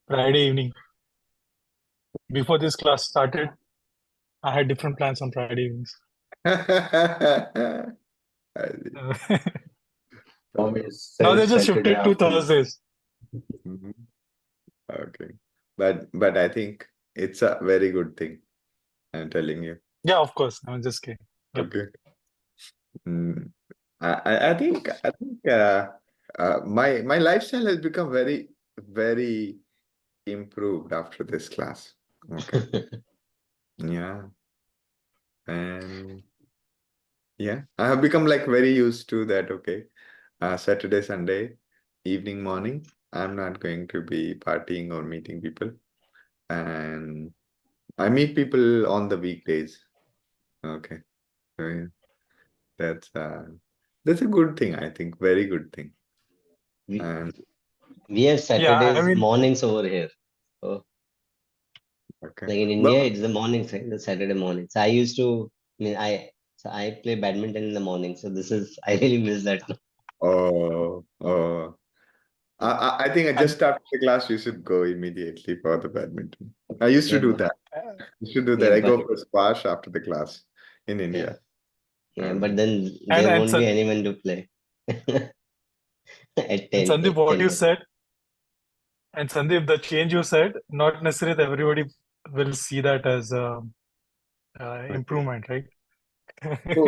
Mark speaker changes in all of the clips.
Speaker 1: Friday evening. Before this class started, I had different plans on Friday evenings.
Speaker 2: I see.
Speaker 1: Uh,
Speaker 3: From his
Speaker 1: Now they
Speaker 3: self
Speaker 1: just
Speaker 3: Saturday
Speaker 1: shifted to
Speaker 3: afternoon.
Speaker 1: Thursdays.
Speaker 2: Mhm. Okay. But I think it's a very good thing. I'm telling you.
Speaker 1: Yeah, of course. I'm just kidding. Yep.
Speaker 2: Okay. Mm. I think my lifestyle has become very improved after this class. Okay. Yeah. And yeah, I have become like very used to that. Okay. Saturday, Sunday, evening, morning, I'm not going to be partying or meeting people. And I meet people on the weekdays. Okay. So yeah, that's that's a good thing, I think. Very good thing.
Speaker 3: we,
Speaker 2: And
Speaker 3: we have
Speaker 1: Yeah, I
Speaker 3: Saturdays
Speaker 1: mean,
Speaker 3: mornings over here. So,
Speaker 2: okay.
Speaker 3: like in
Speaker 2: But
Speaker 3: India, it's the mornings, right? The Saturday mornings. I used to, I play badminton in the morning. So this is, I really miss that.
Speaker 2: oh, I think I
Speaker 1: and
Speaker 2: just after the class you should go immediately for the badminton. I used to
Speaker 3: Yeah,
Speaker 2: do
Speaker 3: but,
Speaker 2: that. You should do that.
Speaker 3: yeah,
Speaker 2: I
Speaker 3: but,
Speaker 2: go for squash after the class in
Speaker 3: yeah,
Speaker 2: India.
Speaker 3: yeah, but
Speaker 2: And
Speaker 3: then
Speaker 1: and
Speaker 3: there
Speaker 1: and
Speaker 3: won't be
Speaker 1: San-
Speaker 3: anyone to play at
Speaker 1: and
Speaker 3: 10,
Speaker 1: Sandeep, what
Speaker 3: 10
Speaker 1: you
Speaker 3: a.m.
Speaker 1: said, and Sandeep, the change you said, not necessarily that everybody will see that as
Speaker 2: okay.
Speaker 1: improvement, right?
Speaker 2: So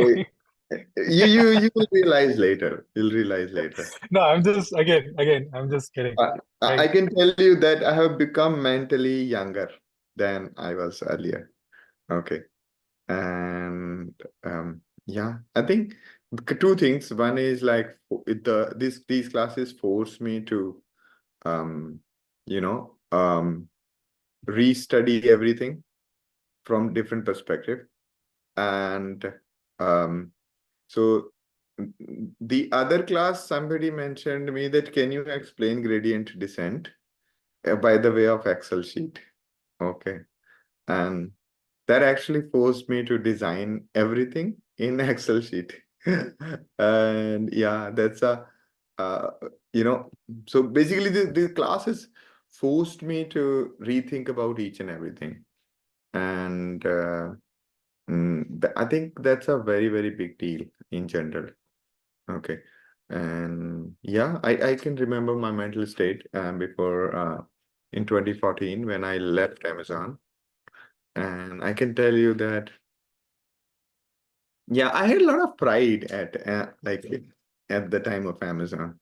Speaker 2: you will realize later. You'll realize later.
Speaker 1: No, I'm just kidding,
Speaker 2: I
Speaker 1: right?
Speaker 2: can tell you that I have become mentally younger than I was earlier. Okay. And yeah, I think two things. One is like these classes force me to um, you know, restudy everything from different perspective. And um, so the other class, somebody mentioned me that can you explain gradient descent by the way of Excel sheet? Okay. And that actually forced me to design everything in Excel sheet. And yeah, that's uh, you know, so basically the classes forced me to rethink about each and everything. And I think that's a very big deal in general. Okay. And yeah, I can remember my mental state before in 2014 when I left Amazon. And I can tell you that, yeah, I had a lot of pride at the time of Amazon.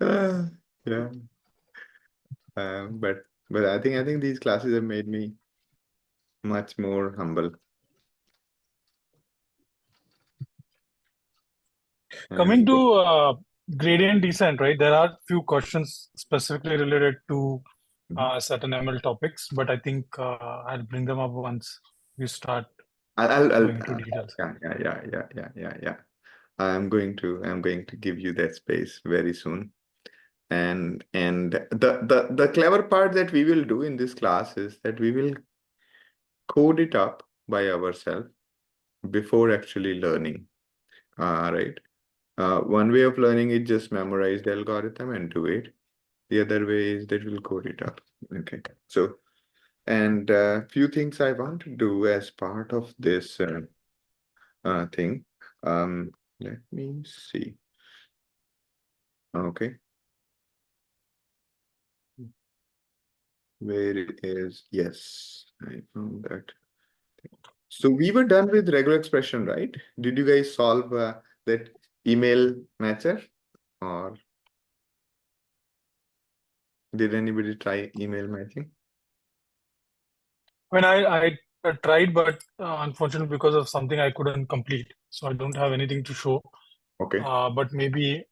Speaker 2: Uh, yeah, but I think these classes have made me much more humble.
Speaker 1: Coming
Speaker 2: And
Speaker 1: to gradient descent, right? There are few questions specifically related to certain ML topics, but I think I'll bring them up once we start
Speaker 2: I'll
Speaker 1: going into details.
Speaker 2: yeah. I'm going to give you that space very soon. And the clever part that we will do in this class is that we will code it up by ourselves before actually learning. Right. One way of learning is just memorize the algorithm and do it. The other way is that we'll code it up. Okay. So, and few things I want to do as part of this thing. Let me see. Okay. Where it is? Yes, I found that. So we were done with regular expression, right? Did you guys solve that email matcher, or did anybody try email matching?
Speaker 1: When I tried, but unfortunately because of something I couldn't complete, so I don't have anything to show.
Speaker 2: Okay,
Speaker 1: But maybe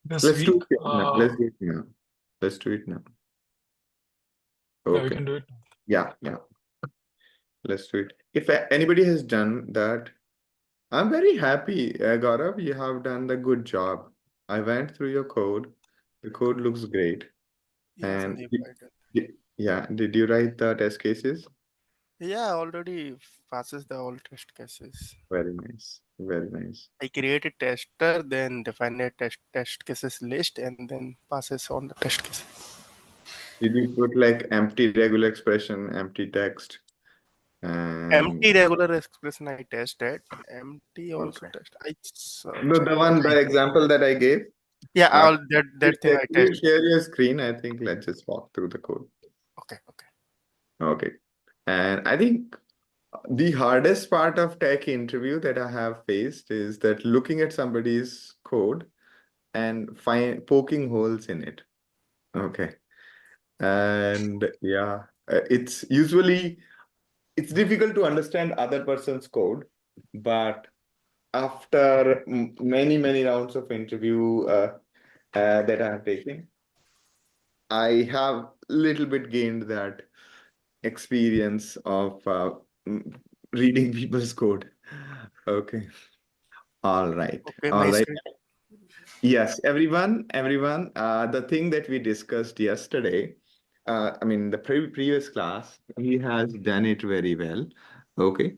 Speaker 1: this
Speaker 2: let's do
Speaker 1: week,
Speaker 2: it now. Let's do it now. Let's do it now.
Speaker 1: yeah, we
Speaker 2: Okay.
Speaker 1: can do it.
Speaker 2: Yeah. Let's do it. If anybody has done that, I'm very happy, Gaurav. You have done the good job. I went through your code. The code looks great.
Speaker 4: Yeah,
Speaker 2: And
Speaker 4: Sandeep, I did.
Speaker 2: yeah, did you write the test cases?
Speaker 4: Yeah, already passes the all test cases.
Speaker 2: Very nice. Very nice.
Speaker 4: I create a tester, then define a test cases list, and then passes on the test cases.
Speaker 2: Did you put like empty regular expression, empty text, and
Speaker 4: Empty regular expression I tested. Empty also
Speaker 2: okay.
Speaker 4: test. I
Speaker 2: No,
Speaker 4: search.
Speaker 2: the example that I gave.
Speaker 4: Yeah,
Speaker 2: Uh,
Speaker 4: all that thing I
Speaker 2: Can you
Speaker 4: tested.
Speaker 2: share your screen? I think let's just walk through the code.
Speaker 4: Okay.
Speaker 2: Okay. And I think the hardest part of tech interview that I have faced is that looking at somebody's code and poking holes in it. Okay. And yeah, it's difficult to understand other person's code, but after many rounds of interview that I have taken, I have little bit gained that experience of reading people's code. Okay. All right.
Speaker 4: Okay,
Speaker 2: All
Speaker 4: my
Speaker 2: right.
Speaker 4: screen.
Speaker 2: Yes, everyone, the thing that we discussed yesterday, I mean, the previous class, he has done it very well. Okay.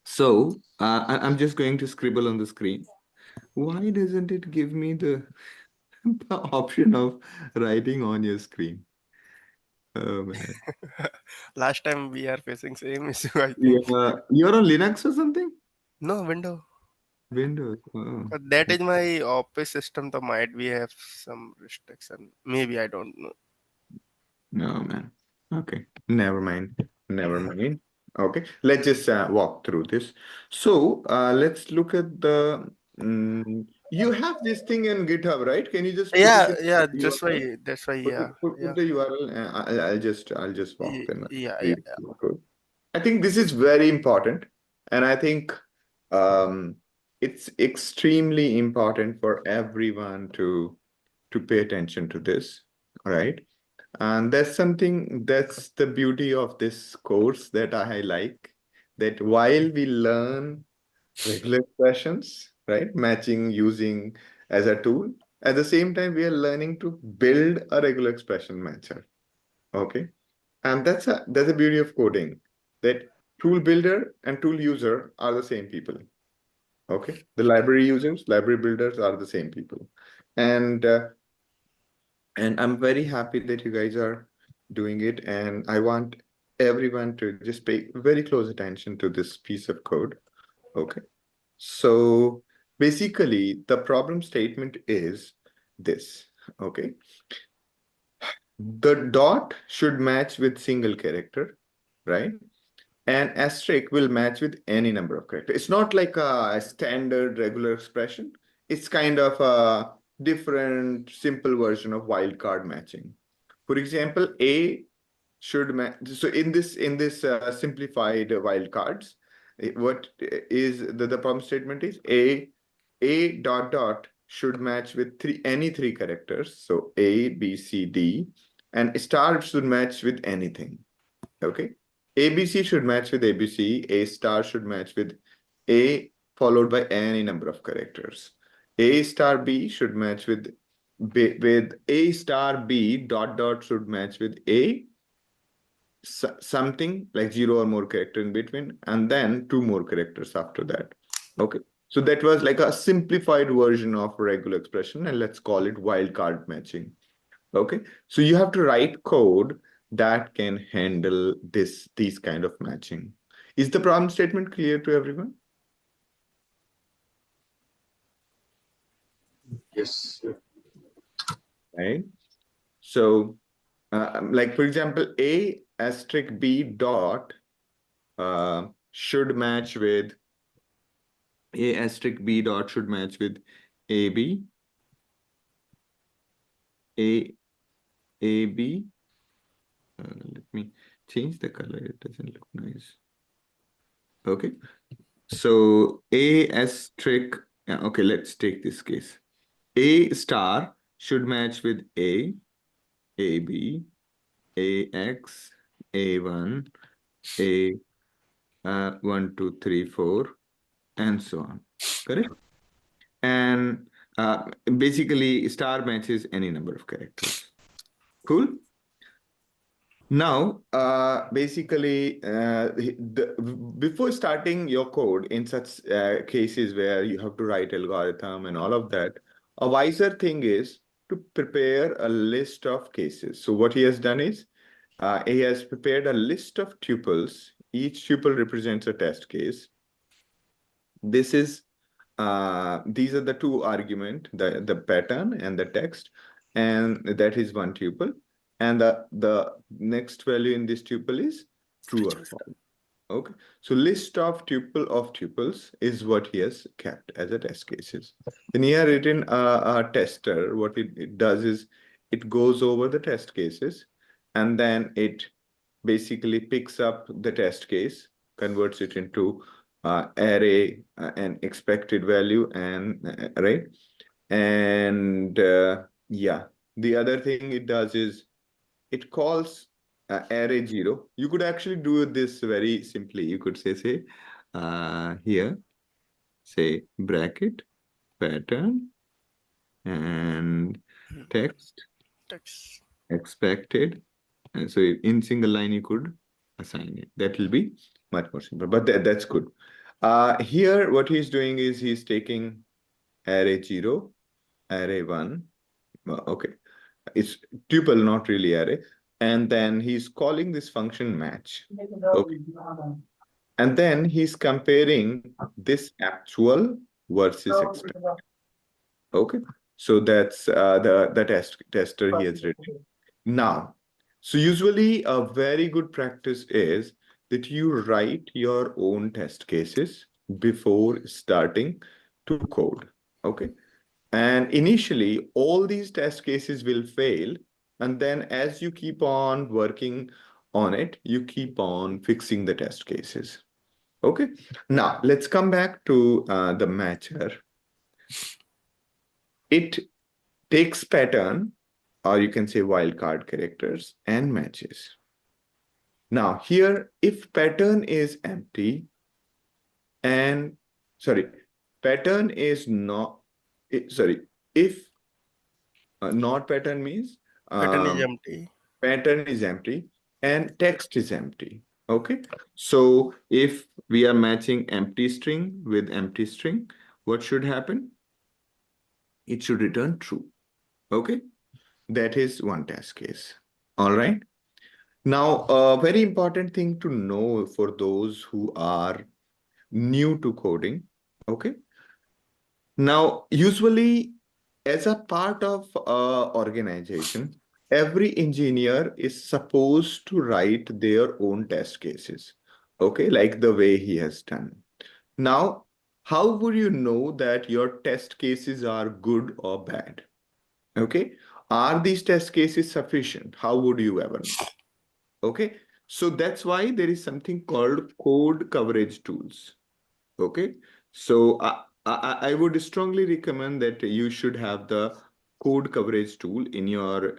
Speaker 2: So I'm just going to scribble on the screen. Why doesn't it give me the option of writing on your screen? Oh man.
Speaker 4: Last time we are facing same issue, I think.
Speaker 2: Yeah, you're on Linux or something?
Speaker 4: No window.
Speaker 2: Windows. Oh.
Speaker 4: But that is my office system. So might we have some restriction. Maybe I don't know.
Speaker 2: No, man. Okay. Never mind. Never mind. Okay. Let's just walk through this. So let's look at the. You have this thing in GitHub, right? Can you just put it in
Speaker 4: Yeah.
Speaker 2: the
Speaker 4: Just
Speaker 2: URL?
Speaker 4: why. That's why.
Speaker 2: Put,
Speaker 4: Yeah.
Speaker 2: put the URL. I'll just walk them.
Speaker 4: Yeah.
Speaker 2: I think this is very important, and I think um, it's extremely important for everyone to pay attention to this. All right. And that's the beauty of this course that I like, that while we learn regular expressions, right, matching using as a tool, at the same time, we are learning to build a regular expression matcher. Okay. And that's the beauty of coding, that tool builder and tool user are the same people. Okay. The library users, library builders are the same people. And I'm very happy that you guys are doing it. And I want everyone to just pay very close attention to this piece of code. Okay. So basically, the problem statement is this. Okay. The dot should match with single character, right? And asterisk will match with any number of characters. It's not like a standard regular expression. It's kind of a different simple version of wildcard matching. For example, A should match. So in this simplified wildcards, what is the problem statement is A dot dot should match with any three characters. So A, B, C, D, and star should match with anything. Okay. ABC should match with ABC. A star should match with A followed by any number of characters. A star B should match with A star B dot dot should match with A something like 0 or more character in between, and then 2 more characters after that. Okay. So that was like a simplified version of regular expression, and let's call it wildcard matching. Okay. So you have to write code that can handle these kind of matching. Is the problem statement clear to everyone?
Speaker 1: Yes.
Speaker 2: Right. So like for example, A asterisk B dot should match with A asterisk B dot should match with AB, AB. Let me change the color. It doesn't look nice. Okay. So A asterisk. Yeah, okay, let's take this case. A star should match with A, AB, AX, A1, A 1, 2, 3, 4, and so on. Correct? And basically, star matches any number of characters. Cool? Now, basically, before starting your code in such cases where you have to write algorithm and all of that, a wiser thing is to prepare a list of cases. So what he has done is he has prepared a list of tuples. Each tuple represents a test case. This is these are the two arguments, the pattern and the text, and that is one tuple. And the next value in this tuple is true or false. Okay, so list of tuples is what he has kept as a test cases. Then he has written a tester. What it does is it goes over the test cases, and then it basically picks up the test case, converts it into array and expected value, and right. And yeah, the other thing it does is it calls array 0. You could actually do this very simply. You could say here, say bracket pattern and text expected. And so in single line, you could assign it. That will be much more simple, but that's good. Here, what he's doing is he's taking array 0, array 1. Okay, it's tuple, not really array. And then he's calling this function match. Okay. And then he's comparing this actual versus expected. Okay. So that's the tester he has written. Now, so usually a very good practice is that you write your own test cases before starting to code. Okay. And initially, all these test cases will fail. And then as you keep on working on it, you keep on fixing the test cases. Okay. Now, let's come back to the matcher. It takes pattern, or you can say wildcard characters, and matches. Now, here, if pattern is empty, and pattern is not, if not pattern means
Speaker 4: Pattern is empty.
Speaker 2: Pattern is empty and text is empty. Okay. So if we are matching empty string with empty string, what should happen? It should return true. Okay. That is one test case. All right. Now, a very important thing to know for those who are new to coding. Okay. Now, usually as a part of organization, every engineer is supposed to write their own test cases, okay, like the way he has done. Now, how would you know that your test cases are good or bad? Okay, are these test cases sufficient? How would you ever know? Okay, so that's why there is something called code coverage tools. Okay, so I would strongly recommend that you should have the code coverage tool in your,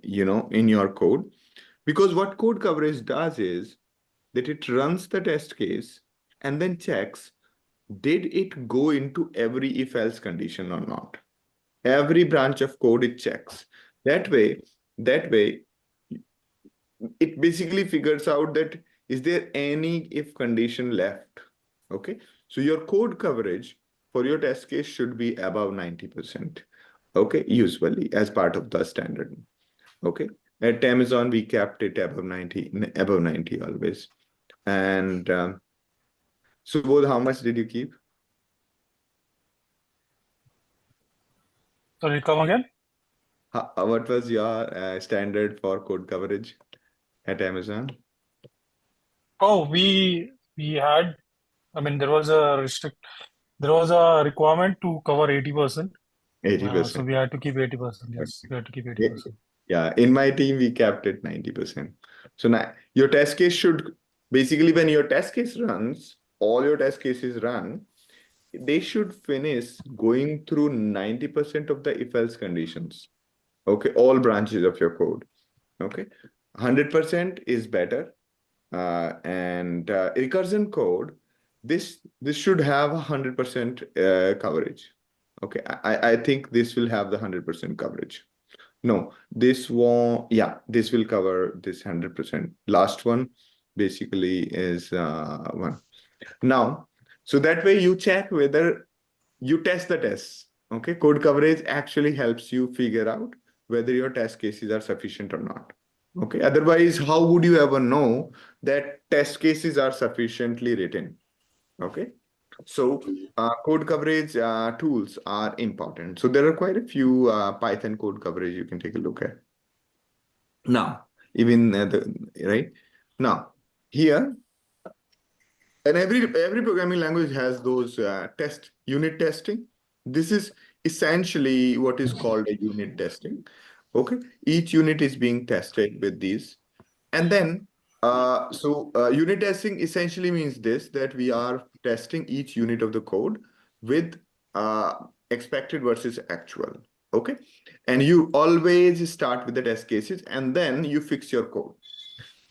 Speaker 2: in your code, because what code coverage does is that it runs the test case and then checks, did it go into every if-else condition or not? Every branch of code it checks. That way, it basically figures out that is there any if condition left? Okay, so your code coverage for your test case should be above 90%. Okay, usually as part of the standard. Okay, at Amazon we kept it above 90 always. And so both, how much did you keep?
Speaker 1: Sorry, come again?
Speaker 2: What was your standard for code coverage at Amazon?
Speaker 1: Oh, we had, I mean, there was a requirement to cover 80%.
Speaker 2: 80%.
Speaker 1: So we had to keep 80%. Yes, we had to keep 80%.
Speaker 2: Yeah, in my team, we kept it 90%. So now your test case should, basically when your test case runs, all your test cases run, they should finish going through 90% of the if-else conditions. Okay, all branches of your code. Okay, 100% is better. And recursion code, this should have 100% coverage. Okay, I think this will have the 100% coverage. No, this won't. Yeah, this will cover this 100%. Last one basically is one. Now, so that way you check whether you test the tests. Okay, code coverage actually helps you figure out whether your test cases are sufficient or not. Okay, otherwise, how would you ever know that test cases are sufficiently written? Okay, so code coverage tools are important. So there are quite a few Python code coverage you can take a look at. Now, even right now here, and every programming language has those unit testing. This is essentially what is called a unit testing. Okay, each unit is being tested with these. And then, unit testing essentially means this, that we are testing each unit of the code with expected versus actual. Okay. And you always start with the test cases and then you fix your code.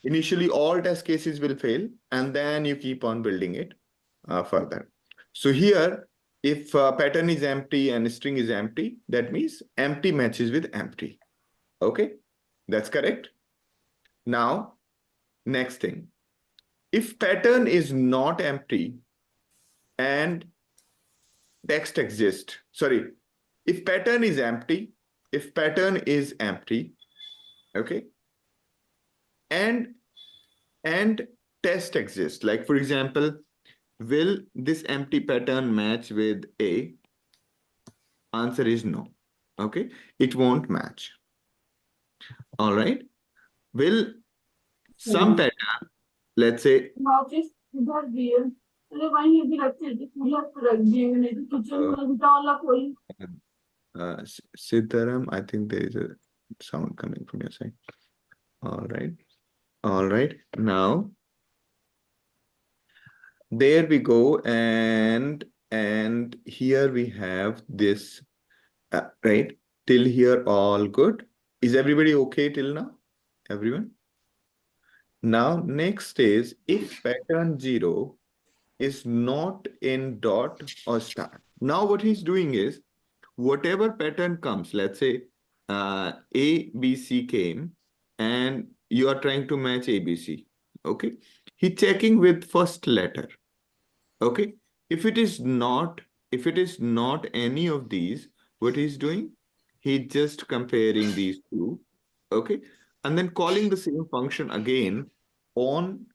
Speaker 2: Initially, all test cases will fail and then you keep on building it further. So here, if pattern is empty and string is empty, that means empty matches with empty. Okay. That's correct. Now, next thing, if pattern is not empty and text exists, sorry, if pattern is empty, okay, and test exists, like for example, will this empty pattern match with A? Answer is no. Okay, it won't match. All right. Will some pattern, let's say, Siddharam, I think there is a sound coming from your side. All right. All right. Now, there we go. And here we have this, right? Till here, all good. Is everybody okay till now? Everyone? Now, next is if pattern 0 is not in dot or star. Now, what he's doing is whatever pattern comes, let's say A, B, C came, and you are trying to match A, B, C. Okay. He's checking with first letter. Okay. If it is not any of these, what he's doing, he's just comparing these two. Okay. And then calling the same function again on,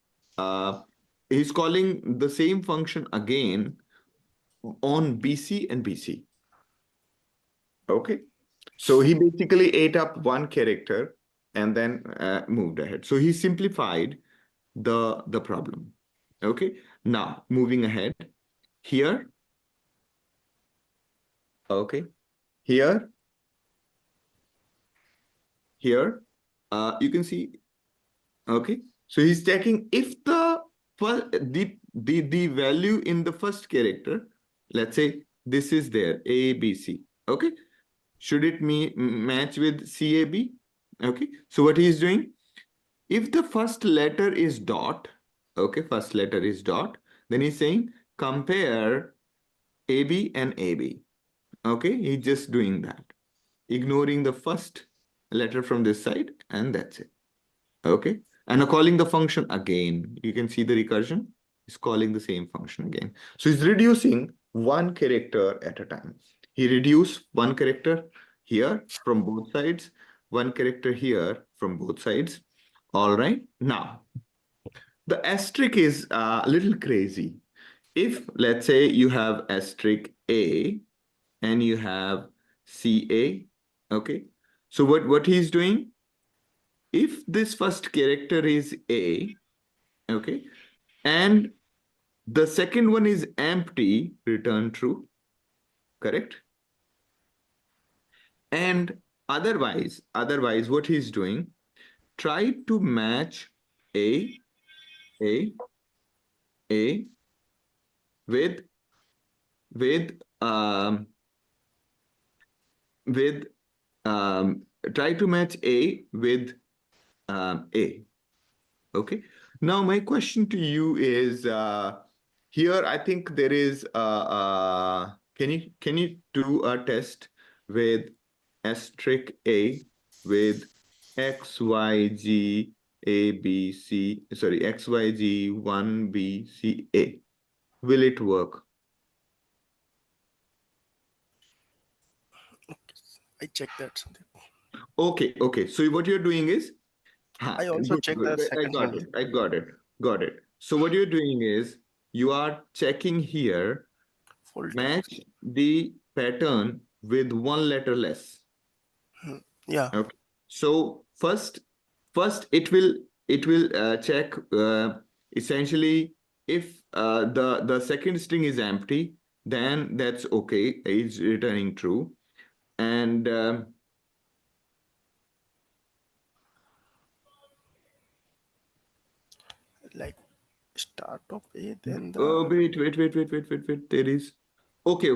Speaker 2: he's calling the same function again on BC and BC. Okay. So he basically ate up one character and then moved ahead. So he simplified the problem. Okay. Now moving ahead here. Okay. Here. You can see. Okay. So he's checking if the value in the first character, let's say this is there, A, B, C. Okay. Should it match with CAB? Okay. So what he is doing, if the first letter is dot, okay, first letter is dot, then he's saying compare AB and AB. Okay, he's just doing that, ignoring the first letter from this side, and that's it. Okay, and calling the function again. You can see the recursion is calling the same function again. So he's reducing one character at a time. He reduced one character here from both sides, one character here from both sides. All right. Now, the asterisk is a little crazy. If, let's say, you have asterisk A and you have CA, okay? So what he's doing, if this first character is A, okay, and the second one is empty, return true, correct? And otherwise, what he's doing, try to match A with try to match A with A. Okay. Now my question to you is here. I think there is can you do a test with asterisk A with XYG A B C, sorry, XYG 1B C A? Will it work?
Speaker 4: I checked that something.
Speaker 2: Okay, okay. So what you're doing is,
Speaker 4: I also checked the
Speaker 2: I
Speaker 4: second
Speaker 2: got
Speaker 4: thing.
Speaker 2: it. I got it. Got it. So what you're doing is you are checking here,
Speaker 4: Full text.
Speaker 2: match the pattern with one letter less.
Speaker 4: Yeah.
Speaker 2: Okay. So first it will check essentially if the second string is empty, then that's okay. It's returning true. And
Speaker 4: Like start of A, then the
Speaker 2: wait. There is okay.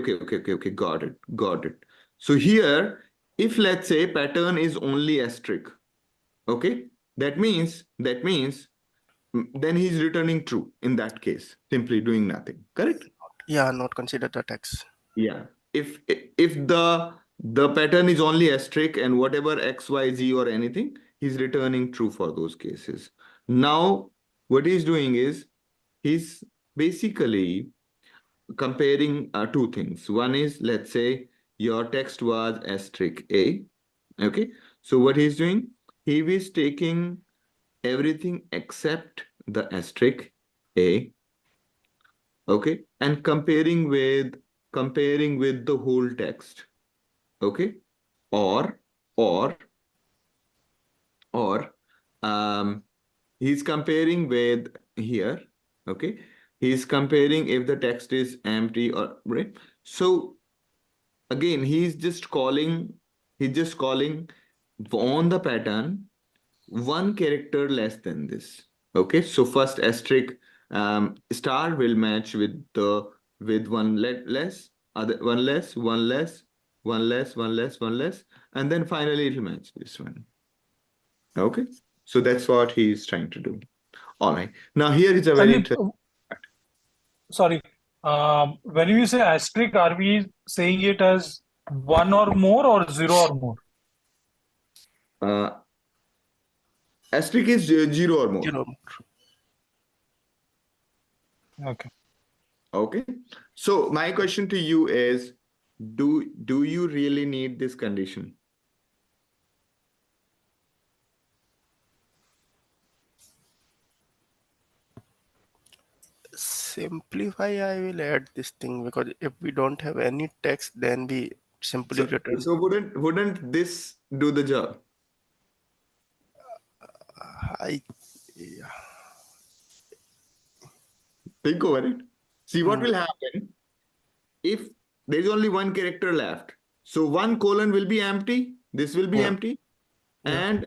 Speaker 2: Got it. So here, if let's say pattern is only asterisk, okay, that means then he's returning true in that case, simply doing nothing. Correct?
Speaker 4: yeah, not consider the text.
Speaker 2: Yeah. If the pattern is only asterisk and whatever X, Y, Z or anything, he's returning true for those cases. Now, what he's doing is he's basically comparing two things. One is, let's say your text was asterisk A. Okay. So what he's doing, he is taking everything except the asterisk A. Okay. And comparing with the whole text. Okay. Or or or he's comparing with here. Okay. He's comparing if the text is empty or right. So again, he's just calling on the pattern one character less than this. Okay, so first asterisk star will match with one less, other one less, one less, and then finally it'll match this one. Okay, so that's what he's trying to do. All right. Now here is a very
Speaker 1: Sandeep,
Speaker 2: interesting.
Speaker 1: sorry. When you say asterisk, are we saying it as one or more or zero or more?
Speaker 2: Asterisk is zero or more.
Speaker 4: Zero.
Speaker 1: Okay.
Speaker 2: Okay. So my question to you is, do you really need this condition?
Speaker 4: Simplify, I will add this thing because if we don't have any text, then we simply return.
Speaker 2: So wouldn't this do the job?
Speaker 4: I yeah.
Speaker 2: Think over it. See what will happen if there is only one character left. So one colon will be empty. This will be
Speaker 4: Yeah.
Speaker 2: empty,
Speaker 4: Yeah.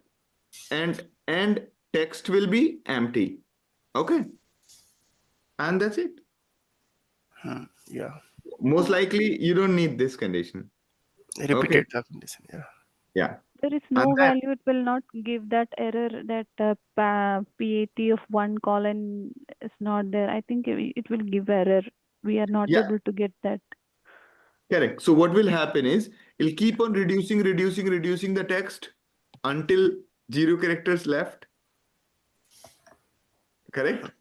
Speaker 2: and text will be empty. Okay, and that's it.
Speaker 4: Yeah.
Speaker 2: Most likely you don't need this condition.
Speaker 4: Repeated the condition. Yeah.
Speaker 2: Yeah.
Speaker 5: There is
Speaker 2: And
Speaker 5: no
Speaker 2: then
Speaker 5: value. It will not give that error that PAT of one colon is not there. I think it will give error. We are not
Speaker 2: yeah,
Speaker 5: able to get that.
Speaker 2: correct. So what will happen is it'll keep on reducing the text until 0 characters left. Correct?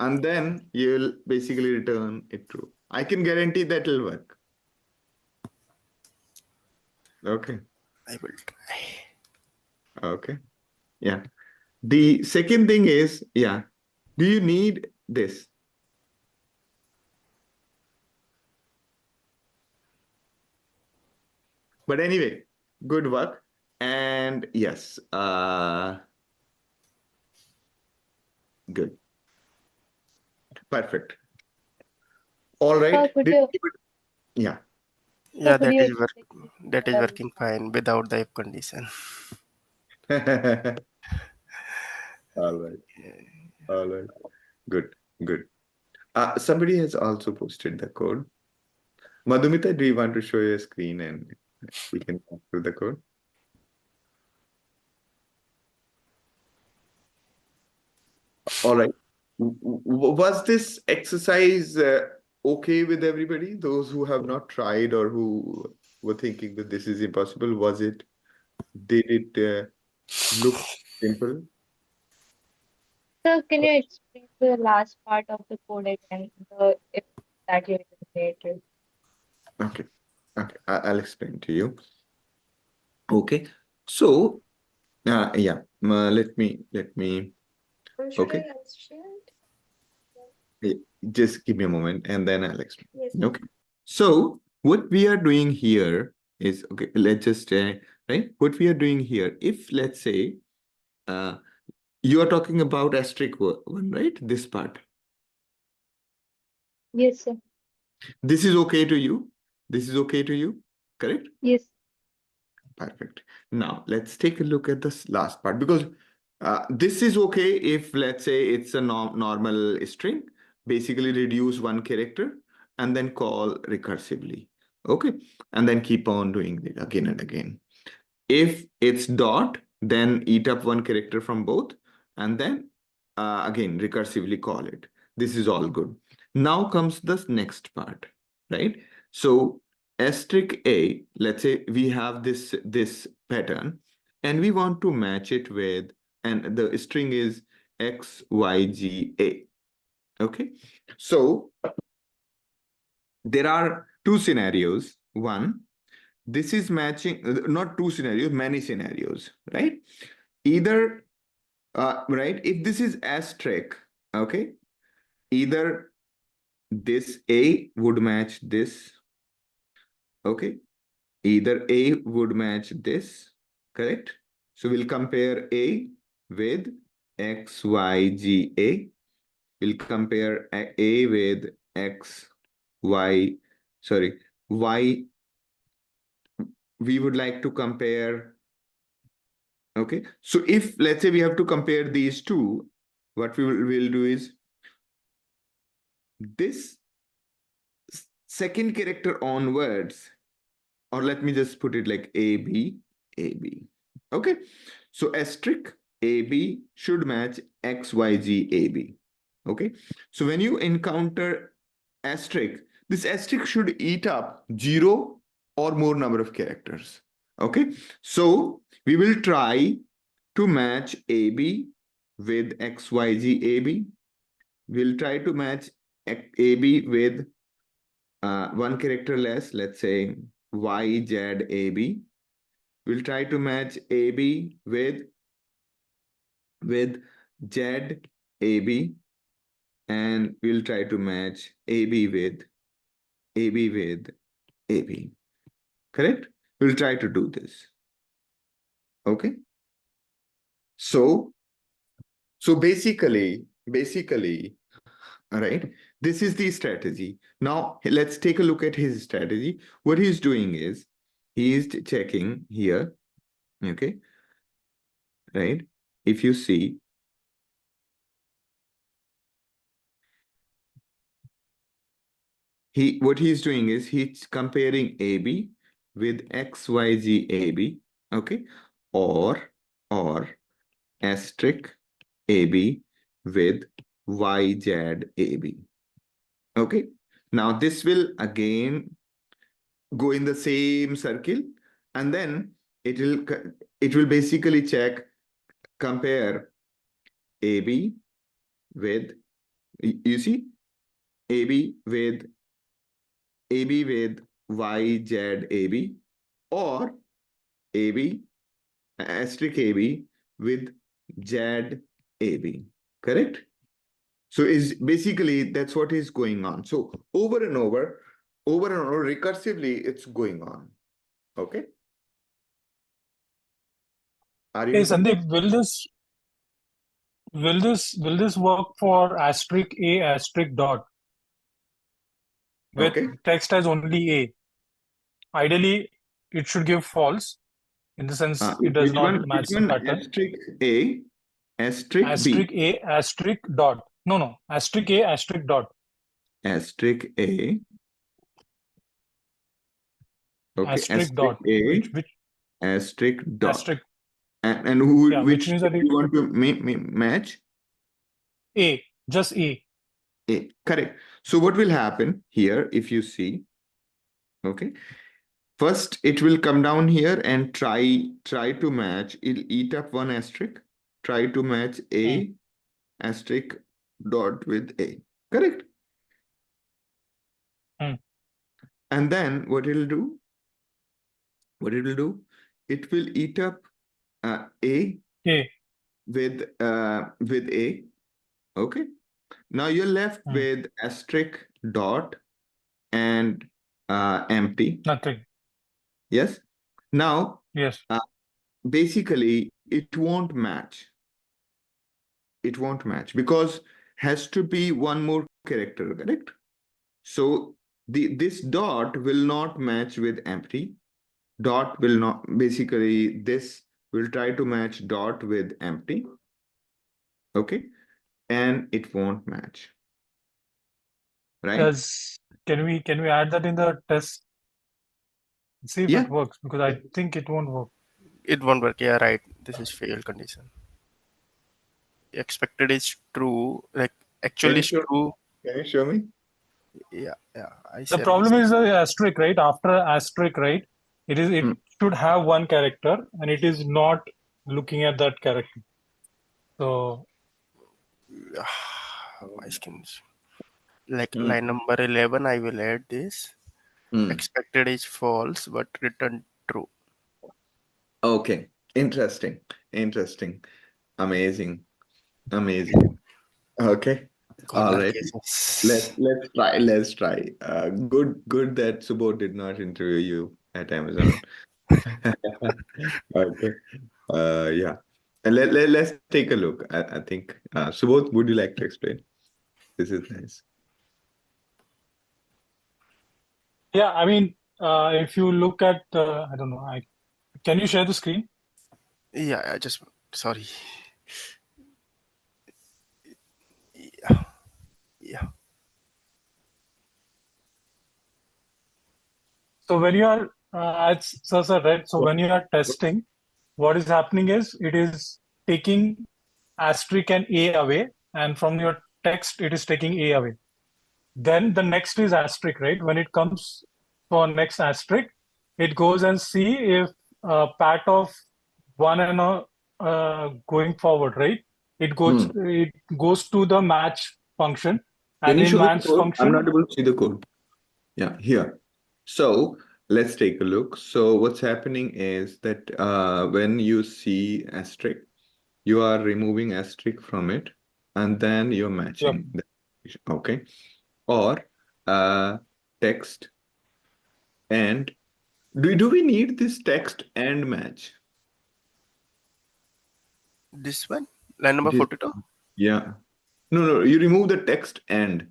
Speaker 2: And then you'll basically return it true. I can guarantee that will work. Okay.
Speaker 4: I will try.
Speaker 2: Okay. Yeah. The second thing is, yeah, do you need this? But anyway, good work. And yes, good. Perfect. All right. Yeah.
Speaker 4: Yeah,
Speaker 6: could you
Speaker 4: that is working fine without the if condition.
Speaker 2: All right. All right. Good. Good. Somebody has also posted the code. Madhumita, do you want to show your screen and we can go through the code? All right. Was this exercise okay with everybody? Those who have not tried or who were thinking that this is impossible, did it look simple?
Speaker 6: So can you explain the last part of the code again, the if that you created?
Speaker 2: Okay. Okay. I'll explain to you. Okay, so yeah, let me okay. Yeah, just give me a moment and then I'll explain.
Speaker 6: Yes.
Speaker 2: Okay. So what we are doing here is, okay, let's just right. What we are doing here, if let's say you are talking about asterisk one, right? This part.
Speaker 6: Yes, sir.
Speaker 2: This is okay to you. This is okay to you, correct?
Speaker 6: Yes.
Speaker 2: Perfect. Now let's take a look at this last part, because this is okay if let's say it's a normal string, basically reduce one character and then call recursively. Okay. And then keep on doing it again and again. If it's dot, then eat up one character from both and then again recursively call it. This is all good. Now comes the next part, right? So asterisk A, let's say we have this pattern and we want to match it with, and the string is XYGA. Okay, so there are two scenarios. One, this is matching, not two scenarios, many scenarios, right? Either right, if this is asterisk, okay, either this A would match this, okay, either A would match this, correct? So we'll compare A with XYGA. We'll compare A with Y. We would like to compare, okay? So if let's say we have to compare these two, what we'll do is this second character onwards, or let me just put it like AB. Okay, so asterisk AB should match XYGAB. Okay, so when you encounter asterisk, this asterisk should eat up 0 or more number of characters. Okay, so we will try to match AB with XYGAB. We'll try to match AB with one character less, let's say YZAB. We'll try to match AB with ZAB, and we'll try to match AB with AB. Correct? We'll try to do this. Okay. So basically, all right, this is the strategy. Now let's take a look at his strategy. What he's doing is he is checking here. Okay. Right. If you see, what he's doing is he's comparing AB with XYGAB, okay, or asterisk AB with YZAB. Okay, now this will again go in the same circle, and then it will basically compare AB with, you see, AB with YZAB, or AB asterisk AB with ZAB. Correct? So is basically that's what is going on. So over and over recursively it's going on. Okay. Are you
Speaker 1: Hey
Speaker 2: with me?
Speaker 1: Sandeep, will this work for asterisk A asterisk dot with
Speaker 2: Okay.
Speaker 1: text as only A? Ideally, it should give false. In the sense, it does
Speaker 2: Which
Speaker 1: not
Speaker 2: one?
Speaker 1: match the pattern.
Speaker 2: Asterisk A, asterisk B.
Speaker 1: Asterisk A asterisk dot. No, asterisk A asterisk dot.
Speaker 2: Asterisk A. Okay.
Speaker 1: Asterisk dot.
Speaker 2: A,
Speaker 1: Which
Speaker 2: asterisk dot.
Speaker 1: asterisk?
Speaker 2: And
Speaker 1: Yeah, which
Speaker 2: which
Speaker 1: means that
Speaker 2: you want to match?
Speaker 1: A, just A.
Speaker 2: A. Correct. So what will happen here if you see? Okay. First, it will come down here and try to match. It'll eat up one asterisk. Try to match A asterisk dot with A. Correct. And then what it'll do? it will eat up A
Speaker 1: A.
Speaker 2: with A. Okay. Now you're left
Speaker 1: Hmm.
Speaker 2: with asterisk, dot, and empty.
Speaker 1: Nothing.
Speaker 2: Yes. Now,
Speaker 1: Yes.
Speaker 2: basically, it won't match. It won't match because has to be one more character, correct? So this dot will not match with empty. Dot will not, basically this will try to match dot with empty. Okay. And it won't match. Right?
Speaker 1: Can we add that in the test? See if
Speaker 2: Yeah.
Speaker 1: it works, because I think it won't work.
Speaker 4: It won't work. Yeah, right. This is fail condition. Expected is true. Like actually is true.
Speaker 2: Can you show me?
Speaker 4: Yeah, I
Speaker 1: The
Speaker 4: said
Speaker 1: problem
Speaker 4: this.
Speaker 1: is the asterisk, right? After asterisk, right? It should have one character, and it is not looking at that character. So
Speaker 4: My skins. Like line number 11, I will add this. Expected is false, but return true.
Speaker 2: Okay. Interesting. Amazing. Okay. All
Speaker 4: Corner
Speaker 2: right.
Speaker 4: cases.
Speaker 2: Let's try. Good that Subodh did not interview you at Amazon. Okay. Yeah. And let's take a look. I think Subodh, would you like to explain? This is nice.
Speaker 1: yeah, I mean, if you look at, I don't know, can you share the screen?
Speaker 4: Yeah, I just sorry. Yeah.
Speaker 1: So when you are, as Sir said, right? So when you are testing, what is happening is it is taking asterisk and A away, and from your text, it is taking A away. Then the next is asterisk, right? When it comes for next asterisk, it goes and see if part of one and going forward, right? It goes to the match function,
Speaker 2: Can
Speaker 1: and
Speaker 2: you
Speaker 1: in
Speaker 2: show me the
Speaker 1: match
Speaker 2: code? I'm not
Speaker 1: function,
Speaker 2: able to see the code. Yeah, here. So let's take a look. So what's happening is that when you see asterisk, you are removing asterisk from it, and then you're matching. Okay. Or text and do we need this text and match?
Speaker 4: This one? Line number
Speaker 2: This-
Speaker 4: 42?
Speaker 2: Yeah. No, you remove the text and.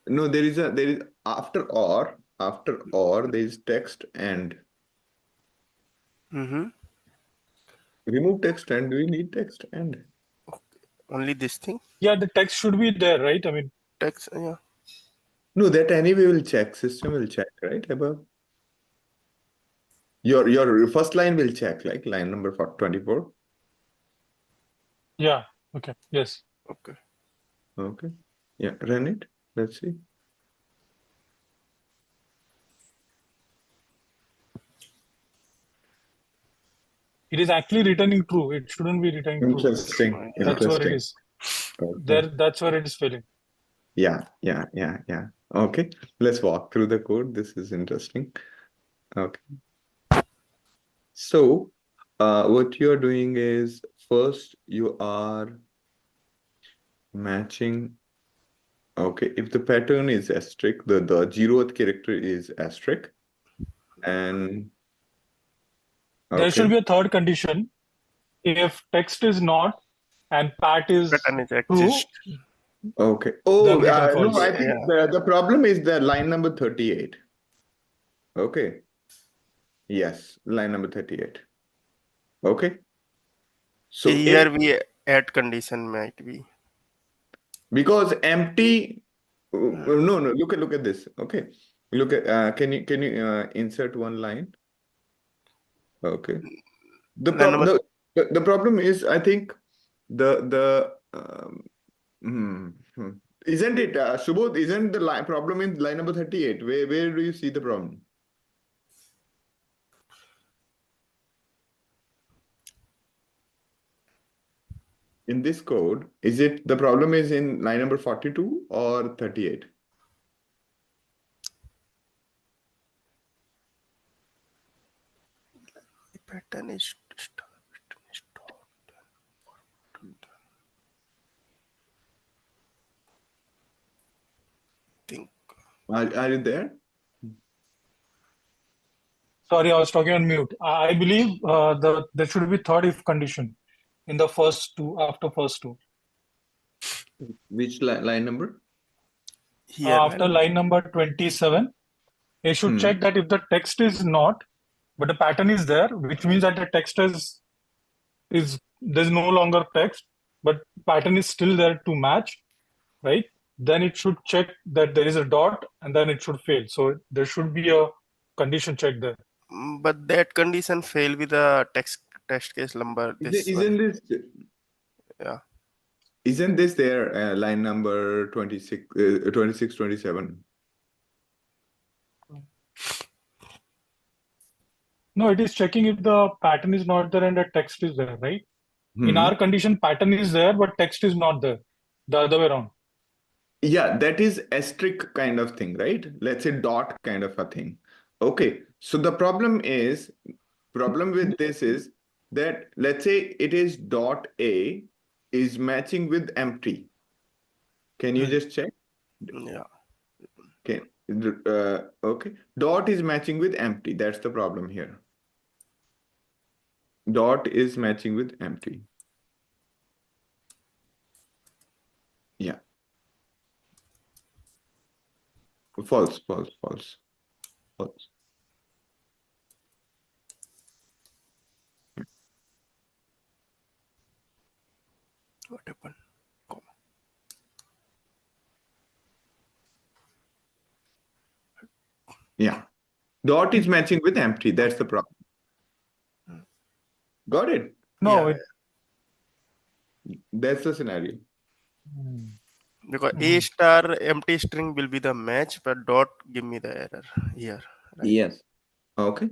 Speaker 2: No, there is after or there is text and. Remove text and. Do we need text and?
Speaker 4: Only this thing?
Speaker 1: yeah, the text should be there, right? I mean,
Speaker 4: Text, yeah.
Speaker 2: No, that anyway will check. System will check, right? Above. Your first line will check, like line number 24.
Speaker 1: yeah, okay, yes.
Speaker 4: Okay.
Speaker 2: Okay. Yeah, run it. Let's see.
Speaker 1: It is actually returning true. It shouldn't be returning true.
Speaker 2: Interesting.
Speaker 1: That's what it is.
Speaker 2: Okay.
Speaker 1: That's where it is failing.
Speaker 2: Yeah. Okay. Let's walk through the code. This is interesting. Okay. So, what you're doing is first you are matching. Okay, if the pattern is asterisk, the 0th character is asterisk, and
Speaker 1: There should
Speaker 2: okay.
Speaker 1: be a third condition. If text is not and pat is
Speaker 4: Pattern is
Speaker 1: true,
Speaker 4: exist.
Speaker 2: Okay. Oh,
Speaker 1: then return
Speaker 2: no,
Speaker 1: false.
Speaker 2: I think the problem is the line number 38. Okay. Yes, line number 38. Okay. So
Speaker 4: Here we add condition might be.
Speaker 2: because empty, no, look at this. Okay. Look at can you insert one line? Okay. The problem is, I think isn't it Subodh, isn't the problem in line number 38? Where do you see the problem? In this code, is it the problem is in line number 42 or 38?
Speaker 4: 10 is star, 10 is dot. Think.
Speaker 2: Are you there?
Speaker 1: Sorry, I was talking on mute. I believe there should be third if condition in the first two, after first two.
Speaker 2: Which line number?
Speaker 4: Here,
Speaker 1: After line number 27, it should check that if the text is not, but the pattern is there, which means that the text is there's no longer text, but pattern is still there to match, right? Then it should check that there is a dot, and then it should fail. So there should be a condition check there.
Speaker 4: but that condition fail with the test case number.
Speaker 2: Isn't this?
Speaker 4: Yeah.
Speaker 2: Isn't this there? Line number 26, 26, 27.
Speaker 1: No, it is checking if the pattern is not there and the text is there, right? In our condition, pattern is there, but text is not there. The other way around.
Speaker 2: Yeah, that is asterisk kind of thing, right? Let's say dot kind of a thing. Okay, so the problem with this is that let's say it is dot A is matching with empty. Can you just check?
Speaker 4: Yeah.
Speaker 2: Okay. Okay. Dot is matching with empty. That's the problem here. Dot is matching with empty. Yeah. False, false, false, false.
Speaker 4: What happened?
Speaker 2: Yeah. Dot is matching with empty. That's the problem. Got it?
Speaker 1: No,
Speaker 4: Yeah.
Speaker 2: That's the scenario.
Speaker 4: Because A star empty string will be the match, but dot give me the error here. Right?
Speaker 2: Yes. Okay.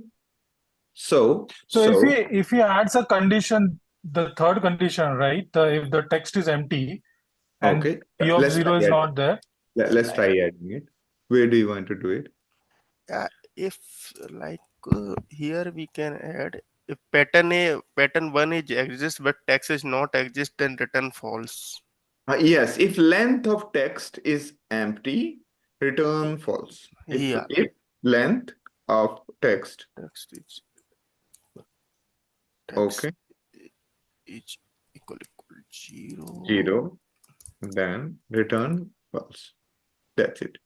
Speaker 2: So
Speaker 1: if he adds a condition, the third condition, right? If the text is empty and
Speaker 2: okay.
Speaker 1: P of
Speaker 2: Let's
Speaker 1: 0 is
Speaker 2: try
Speaker 1: not there.
Speaker 2: Let's try adding it. Where do you want to do it?
Speaker 4: If like here we can add if pattern 1 is exists but text is not exist, then return false.
Speaker 2: Yes, if length of text is empty, return false.
Speaker 4: Yeah.
Speaker 2: If length of text
Speaker 4: Text
Speaker 2: okay
Speaker 4: is equal 0.
Speaker 2: 0, then return false. That's it.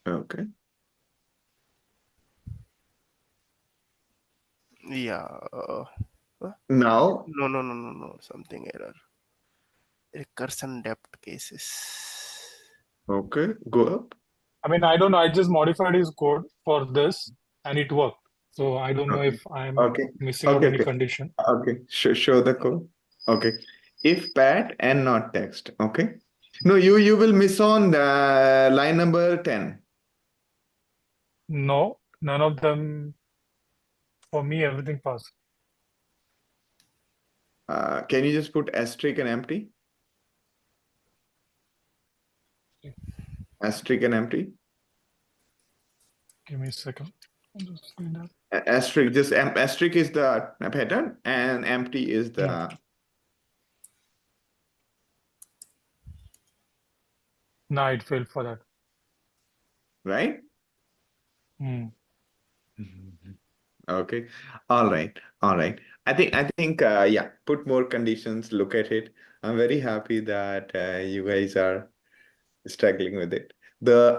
Speaker 2: Okay.
Speaker 4: Yeah.
Speaker 2: Now
Speaker 4: No. Something error. Recursion depth cases.
Speaker 2: okay, go up.
Speaker 1: I mean, I don't know. I just modified his code for this and it worked. So I don't know if I'm missing out any condition.
Speaker 2: Okay, show the code. Okay. If pat and not text. Okay. No, you will miss on the line number 10.
Speaker 1: No, none of them. For me, everything passed.
Speaker 2: Can you just put asterisk and empty? Asterisk and empty.
Speaker 1: Give me a second. I'm just doing that.
Speaker 2: Asterisk, just asterisk is the pattern and empty is the
Speaker 1: No, it failed for that.
Speaker 2: right?
Speaker 1: Mm-hmm.
Speaker 2: Okay. All right. I think yeah, put more conditions, look at it. I'm very happy that you guys are struggling with it.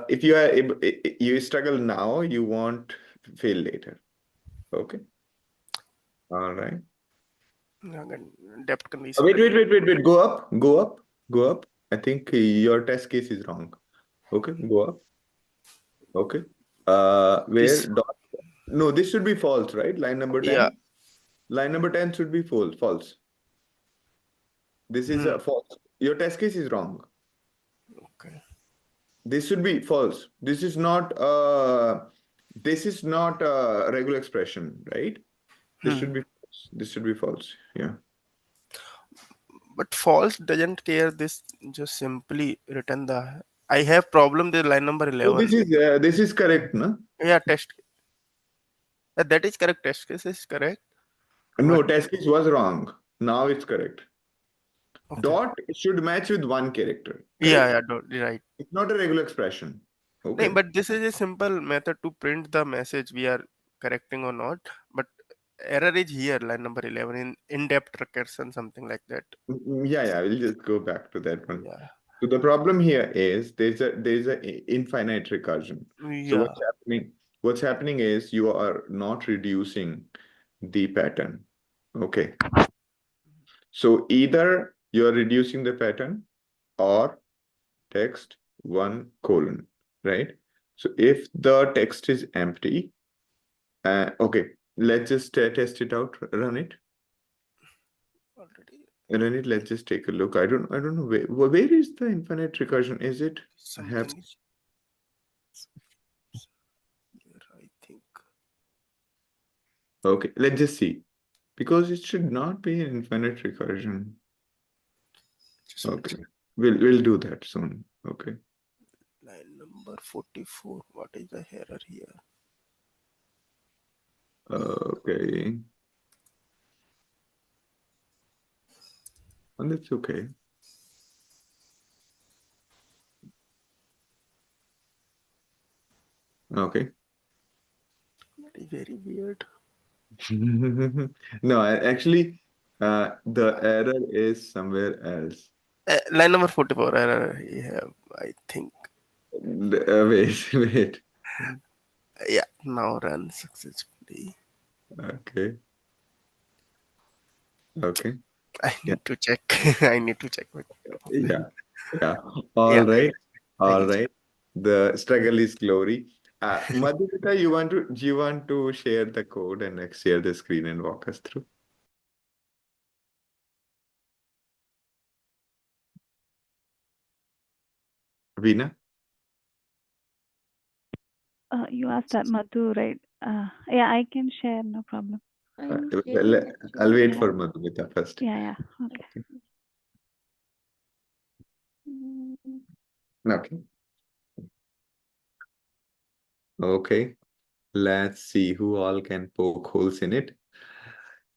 Speaker 2: If you are you struggle now, you won't fail later. Okay. All right.
Speaker 4: Depth condition.
Speaker 2: Wait. Go up. I think your test case is wrong. Okay, go up. Okay. Where dot? No, this should be false, right? Line number 10.
Speaker 4: Yeah.
Speaker 2: Line number 10 should be false. This is a false. Your test case is wrong.
Speaker 4: Okay.
Speaker 2: This should be false. This is not a regular expression, right? This should be false. This should be false. Yeah.
Speaker 4: But false doesn't care. This just simply return the. I have problem with line number 11.
Speaker 2: So this is correct, no?
Speaker 4: Yeah, test. That is correct. Test case is correct.
Speaker 2: No,
Speaker 4: But
Speaker 2: test case was wrong. Now it's correct.
Speaker 4: okay.
Speaker 2: Dot should match with one character.
Speaker 4: Yeah,
Speaker 2: Correct?
Speaker 4: right.
Speaker 2: It's not a regular expression.
Speaker 4: No,
Speaker 2: Okay.
Speaker 4: but this is a simple method to print the message we are correcting or not. But error is here, line number 11 in in-depth recursion, something like that.
Speaker 2: Yeah, we'll just go back to that one.
Speaker 4: Yeah.
Speaker 2: So the problem here is there's a infinite recursion. So
Speaker 4: Yeah.
Speaker 2: what's happening is you are not reducing the pattern. Okay. So either you're reducing the pattern or text 1 colon, right? So if the text is empty, okay, let's just test it out, run it.
Speaker 4: Already
Speaker 2: Run it, let's just take a look. I don't know where is the infinite recursion? Is it? I have
Speaker 4: something is here, I think.
Speaker 2: Okay, let's just see. Because it should not be an infinite recursion.
Speaker 4: Just
Speaker 2: Okay, we'll do that soon. Okay.
Speaker 4: line number 44. What is the error here?
Speaker 2: Okay. And that's okay. Okay.
Speaker 4: Very, very weird.
Speaker 2: No, actually, the error is somewhere else.
Speaker 4: Line number 44 error we have, I think.
Speaker 2: Wait.
Speaker 4: Yeah, now run successfully.
Speaker 2: Okay. Okay.
Speaker 4: I
Speaker 2: Yeah.
Speaker 4: need to check. I need to check.
Speaker 2: Yeah.
Speaker 4: Yeah.
Speaker 2: All right.
Speaker 4: I
Speaker 2: All
Speaker 4: will check.
Speaker 2: right. The struggle is glory. Madhumita, do you want to share the code and share the screen and walk us through? Veena?
Speaker 5: You asked that Madhu, right? Yeah, I can share, no problem.
Speaker 2: I'll wait for Madhumita first.
Speaker 5: Yeah, okay.
Speaker 2: Okay. Okay. Let's see who all can poke holes in it.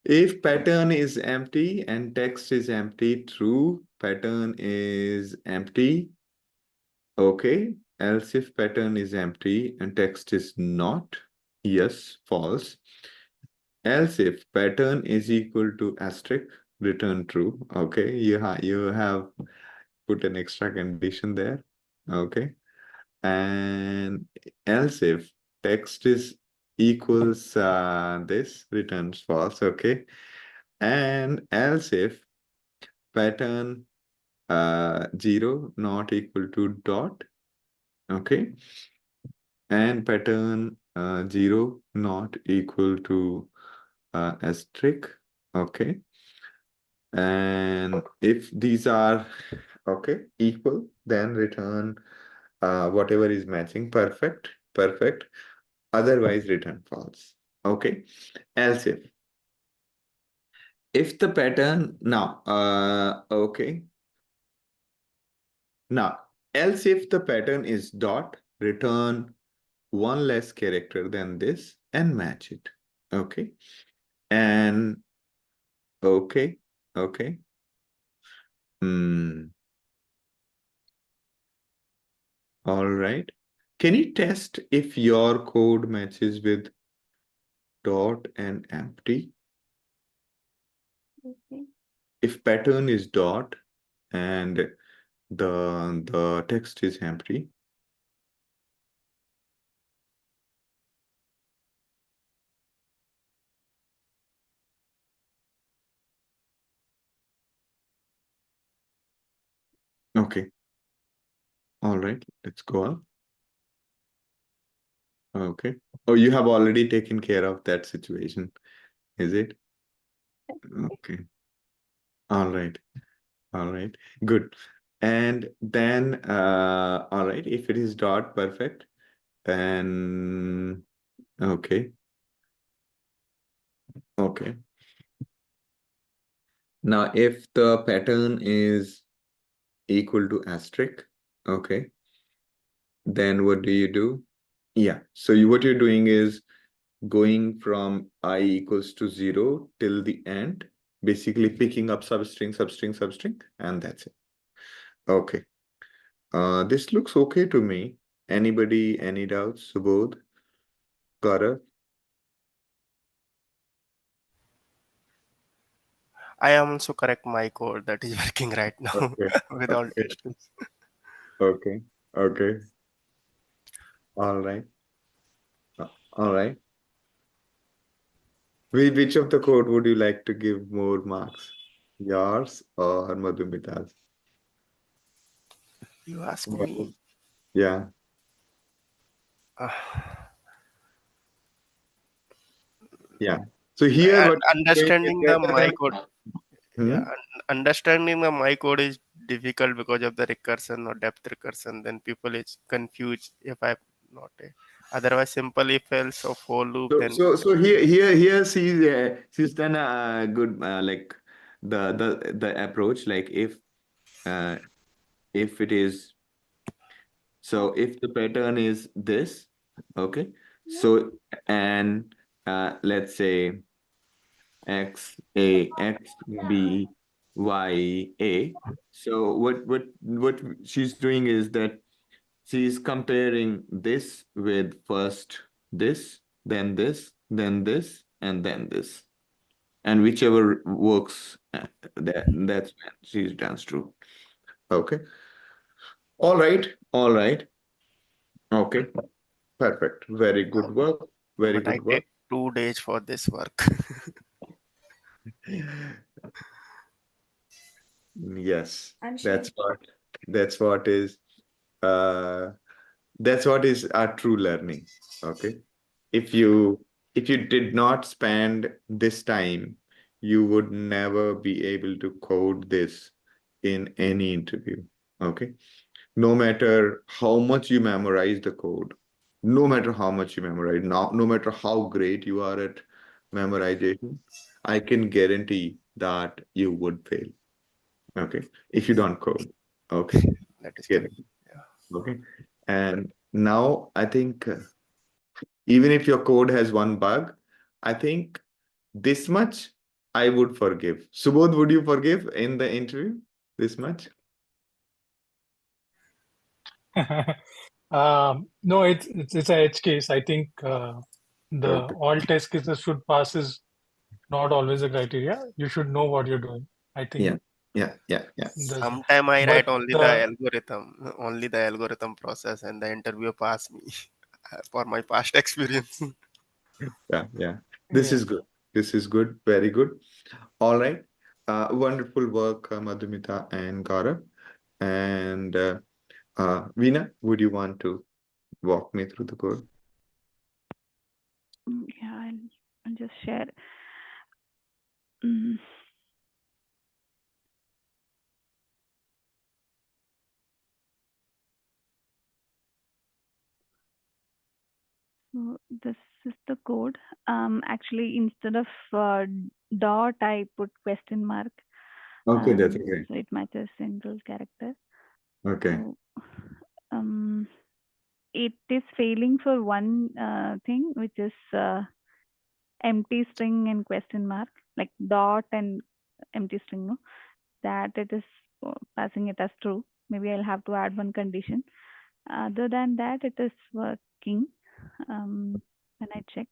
Speaker 2: If pattern is empty and text is empty, true. Pattern is empty. Okay. Else if pattern is empty and text is not, yes, false. Else if pattern is equal to asterisk, return true. Okay. You have put an extra condition there. Okay. And else if text is equals this, returns false. Okay. And else if pattern 0 not equal to dot, okay, and pattern 0 not equal to asterisk, okay, and if these are okay equal, then return whatever is matching. Perfect. Otherwise return false. Okay. Else if the pattern now okay. Now, else if the pattern is dot, return one less character than this and match it. Okay. And okay. All right. Can you test if your code matches with dot and empty?
Speaker 6: Okay.
Speaker 2: If pattern is dot and the text is empty. Okay. All right, let's go on. Okay. Oh, you have already taken care of that situation, is it? Okay. All right. Good. And then, all right, if it is dot, perfect. Then, okay. Now, if the pattern is equal to asterisk, okay, then what do you do? Yeah. So what you're doing is going from I equals to 0 till the end, basically picking up substring, substring, substring, and that's it. Okay. This looks okay to me. Anybody, any doubts? Subodh? Gaurav?
Speaker 4: I am also correct my code that is working right now
Speaker 2: Okay.
Speaker 4: with all
Speaker 2: Okay.
Speaker 4: testings.
Speaker 2: Okay. Okay. All right. All right. Which of the code would you like to give more marks? Yours or Madhumita's?
Speaker 4: You ask
Speaker 2: What
Speaker 4: me.
Speaker 2: is- Yeah.
Speaker 4: Uh,
Speaker 2: Yeah. So here what I'm doing is
Speaker 4: understanding the my code.
Speaker 2: Hmm?
Speaker 4: Yeah, understanding the my code is difficult because of the recursion or depth recursion. Then people is confused if I'm not a. Otherwise, simple if else or for loop.
Speaker 2: So,
Speaker 4: Then
Speaker 2: here she's done a good like the approach, like if it is, so if the pattern is this, okay, so and let's say x a x b y a, so what she's doing is that she's comparing this with first this, then this, then this, and then this. And whichever works, that's when she's done true. Okay. All right. All right. Okay. Perfect. Very good work. Very
Speaker 4: but I
Speaker 2: good work.
Speaker 4: take 2 days for this work.
Speaker 2: Yes. That's what is uh that's what is our true learning. Okay. If you did not spend this time, you would never be able to code this in any interview. Okay. No matter how much you memorize the code, no matter how much you memorize, no matter how great you are at memorization, I can guarantee that you would fail. Okay. If you don't code. Okay.
Speaker 4: That is
Speaker 2: Get
Speaker 4: correct.
Speaker 2: it. Okay. And now I think even if your code has one bug, I think this much I would forgive. Subodh, would you forgive in the interview this much?
Speaker 1: No, it's a edge case. I think the
Speaker 2: Okay.
Speaker 1: all test cases should pass is not always a criteria. You should know what you're doing. I think
Speaker 2: Yeah. Yeah. Yeah. Yeah.
Speaker 1: there's,
Speaker 4: Sometime I
Speaker 1: but
Speaker 4: write only the algorithm process, and the interview pass me for my past experience.
Speaker 2: Yeah. Yeah. This
Speaker 1: yeah.
Speaker 2: is good. This is good. Very good. All right. Wonderful work, Madhumita and Gaurav. And Veena, would you want to walk me through the code?
Speaker 5: Yeah, I'll just share. Mm. So this is the code. Actually, instead of dot, I put question mark.
Speaker 2: Okay, that's okay.
Speaker 5: So it matches single character.
Speaker 2: Okay.
Speaker 5: So it is failing for one thing, which is empty string and question mark, like dot and empty string. No, that it is passing it as true. Maybe I'll have to add one condition. Other than that, it is working. When I check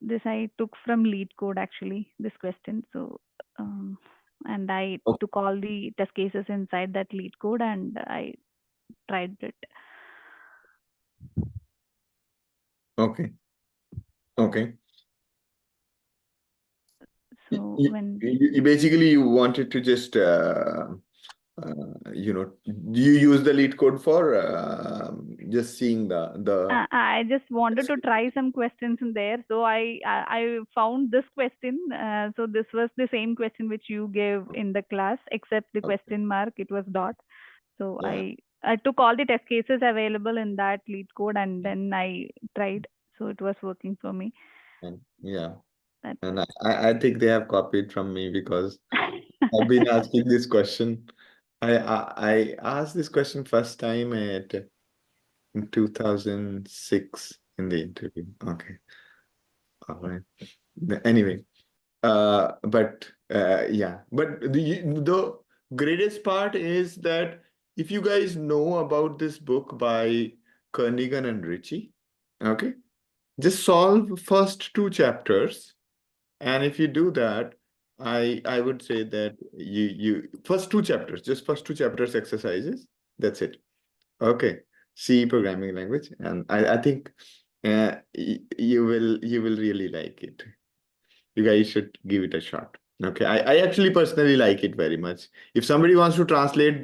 Speaker 5: this, I took from lead code actually this question. So and I
Speaker 2: Oh,
Speaker 5: took all the test cases inside that lead code and I tried it.
Speaker 2: okay. Okay.
Speaker 5: So
Speaker 2: You,
Speaker 5: when
Speaker 2: you basically you wanted to just do you use the lead code for just seeing the
Speaker 5: I just wanted to try some questions in there, so I found this question. So this was the same question which you gave in the class, except the
Speaker 2: okay,
Speaker 5: question mark it was dot. So
Speaker 2: yeah,
Speaker 5: I took all the test cases available in that lead code and then I tried. So it was working for me.
Speaker 2: and yeah,
Speaker 5: That's
Speaker 2: and I think they have copied from me because I've been asking this question. I asked this question first time in 2006 in the interview. Okay. All right. Anyway, but yeah, but the greatest part is that if you guys know about this book by Kernighan and Ritchie, okay, just solve first two chapters, and if you do that, I would say that you first two chapters, just first two chapters exercises. That's it. Okay, C programming language, and I think you will really like it. You guys should give it a shot. Okay, I actually personally like it very much. If somebody wants to translate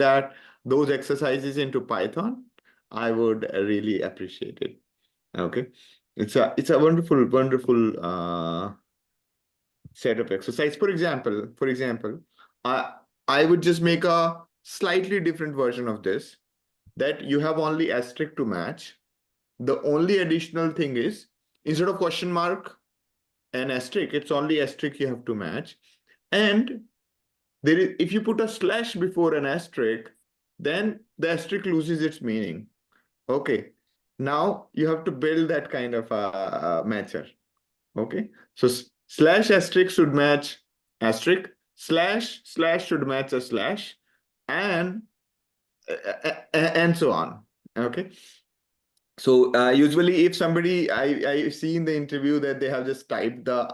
Speaker 2: those exercises into Python, I would really appreciate it. Okay, it's a wonderful set of exercise. For example, I would just make a slightly different version of this, that you have only asterisk to match. The only additional thing is, instead of question mark and asterisk, it's only asterisk you have to match. And there is, if you put a slash before an asterisk, then the asterisk loses its meaning. Okay, now you have to build that kind of a matcher. Okay, so slash asterisk should match asterisk, slash should match a slash, and so on. Okay, so usually if somebody, I see in the interview that they have just typed the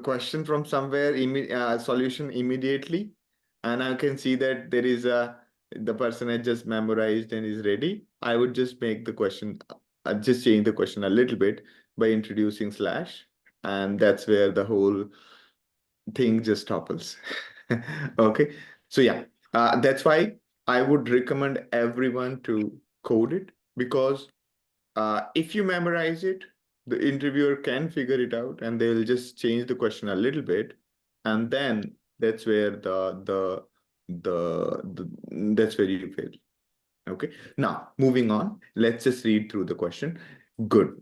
Speaker 2: question from somewhere, solution immediately, and I can see that there is the person had just memorized and is ready. I would just make the question, just change the question a little bit by introducing slash, and that's where the whole thing just topples. Okay, so yeah, that's why I would recommend everyone to code it, because if you memorize it, the interviewer can figure it out, and they'll just change the question a little bit, and then that's where that's where you fail. Okay, now moving on, let's just read through the question. Good.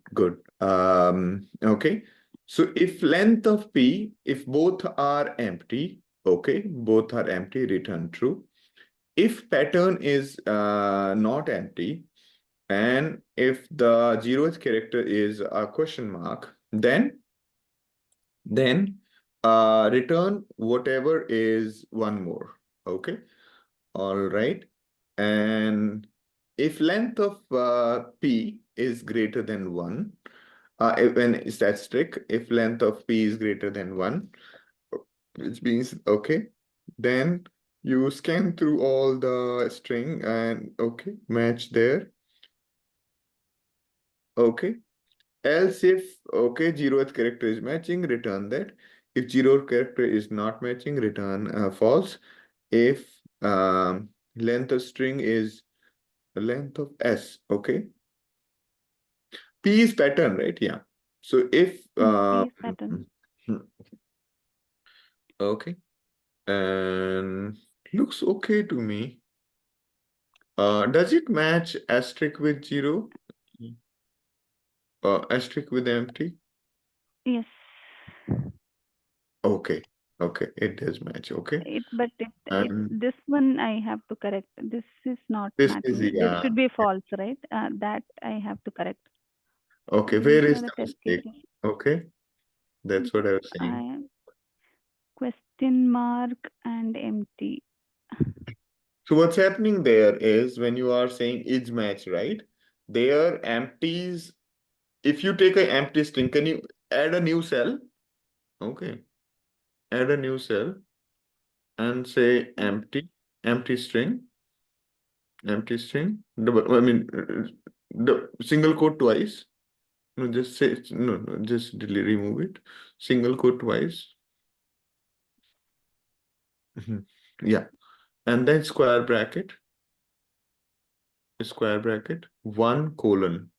Speaker 2: Okay, so if length of P, if both are empty, okay, both are empty, return true. If pattern is not empty, and if the 0th character is a question mark, then return whatever is one more. Okay, all right. And if length of P is greater than 1, when it's that strict, if length of P is greater than 1, which means, okay, then you scan through all the string and, okay, match there. Okay, else if, okay, 0th character is matching, return that. If 0th character is not matching, return false. If length of string is length of S, okay. P is pattern, right? Yeah. So if
Speaker 5: P is pattern.
Speaker 2: okay, and looks okay to me. Does it match asterisk with 0? Asterisk with empty?
Speaker 5: Yes.
Speaker 2: Okay, it does match. Okay,
Speaker 5: But this one I have to correct. This is not
Speaker 2: this
Speaker 5: matching.
Speaker 2: is,
Speaker 5: This should be false, right? That I have to correct.
Speaker 2: okay. Where is the mistake? Okay, that's what I was saying.
Speaker 5: Question mark and empty.
Speaker 2: So what's happening there is, when you are saying is match, right? There empties. If you take an empty string, can you add a new cell? Okay, add a new cell and say empty string. Empty string. I mean, the single quote twice. No, just say no. Just remove it. Single quote twice. Yeah, and then square bracket. Square bracket 1 colon.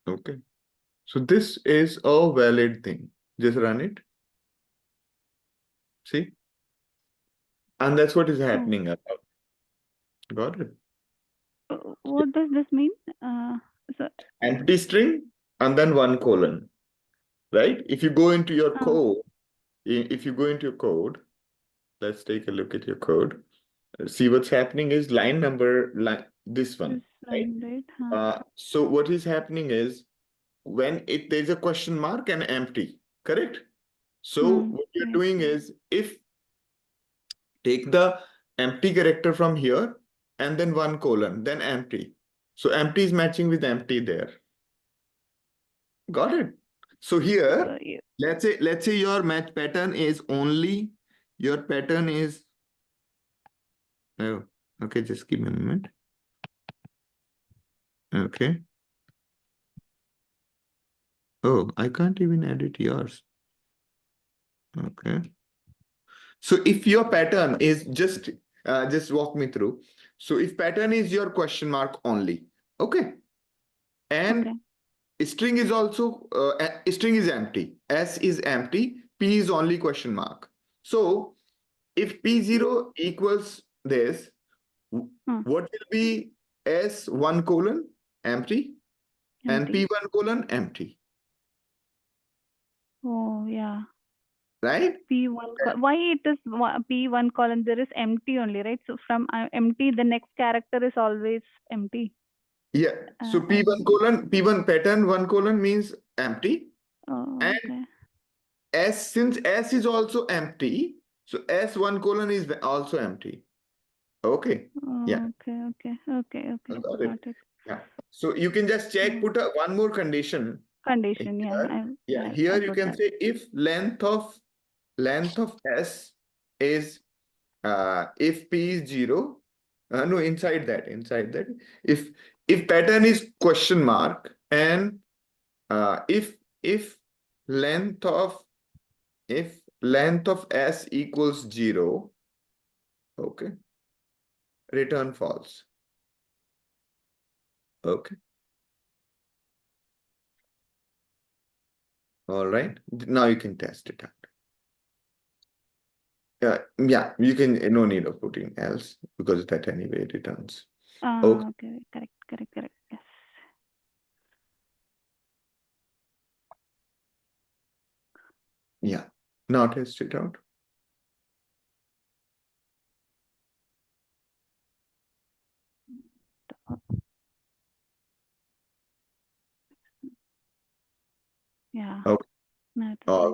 Speaker 2: Okay, so this is a valid thing. Just run it. See, and that's what is happening. Got it.
Speaker 5: What does this mean? So
Speaker 2: Empty string and then 1 colon, right? If you go into your code, let's take a look at your code. See what's happening is line number, this one. right?
Speaker 5: line, right?
Speaker 2: So what is happening is when there's a question mark and empty, correct? So what you're
Speaker 5: Right.
Speaker 2: doing is if take the empty character from here and then 1:, then empty. So empty is matching with empty there. Got it? So here,
Speaker 5: So you,
Speaker 2: let's say your match pattern is only your pattern is oh, okay, just give me a moment. Okay. Oh, I can't even edit yours. Okay. So if your pattern is just walk me through. So if pattern is your question mark only, okay, and
Speaker 5: okay.
Speaker 2: string is also string is empty, S is empty, P is only question mark. So if P0 equals this, what will be S1:, empty, and
Speaker 5: Empty.
Speaker 2: P1:, empty,
Speaker 5: Oh yeah.
Speaker 2: right?
Speaker 5: P1 why it is P1 column there is empty only, right? So from empty the next character is always empty.
Speaker 2: Yeah. So
Speaker 5: I don't know.
Speaker 2: P1 pattern 1:, means empty.
Speaker 5: Oh,
Speaker 2: And
Speaker 5: okay.
Speaker 2: S, since S is also empty, so S1:, is also empty. Okay. Yeah.
Speaker 5: Okay.
Speaker 2: Got it.
Speaker 5: Got it.
Speaker 2: Yeah. So you can just check, put one more condition.
Speaker 5: Condition,
Speaker 2: Here.
Speaker 5: yeah.
Speaker 2: Here
Speaker 5: I'll
Speaker 2: you
Speaker 5: put
Speaker 2: can
Speaker 5: that.
Speaker 2: say if length of S is if P is 0. No, inside that. If pattern is question mark and if length of S equals 0, okay, return false. Okay. All right. Now you can test it out. Yeah, you can, no need of putting else because that anyway returns. Okay.
Speaker 5: Okay, correct. Yes.
Speaker 2: Yeah. Now test it out.
Speaker 5: Yeah.
Speaker 2: Okay.
Speaker 5: No,
Speaker 2: All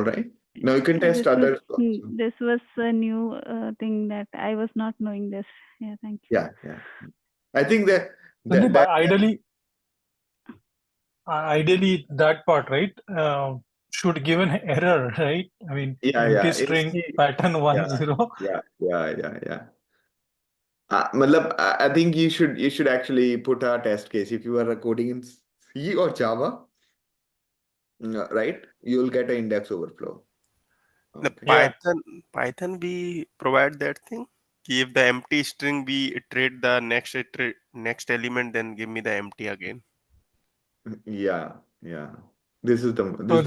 Speaker 2: right. Now you can test others also.
Speaker 5: This was a new thing that I was not knowing this. Yeah, thank you.
Speaker 2: Yeah. I think that
Speaker 1: Sandeep, ideally that part, right, should give an error, right? I mean, empty string pattern 10.
Speaker 2: Yeah. I think you should actually put a test case if you are coding in C or Java, right? You'll get an index overflow.
Speaker 4: The
Speaker 2: Okay.
Speaker 4: Python we provide that thing. If the empty string we iterate the next element, then give me the empty again.
Speaker 2: Yeah. This is
Speaker 1: So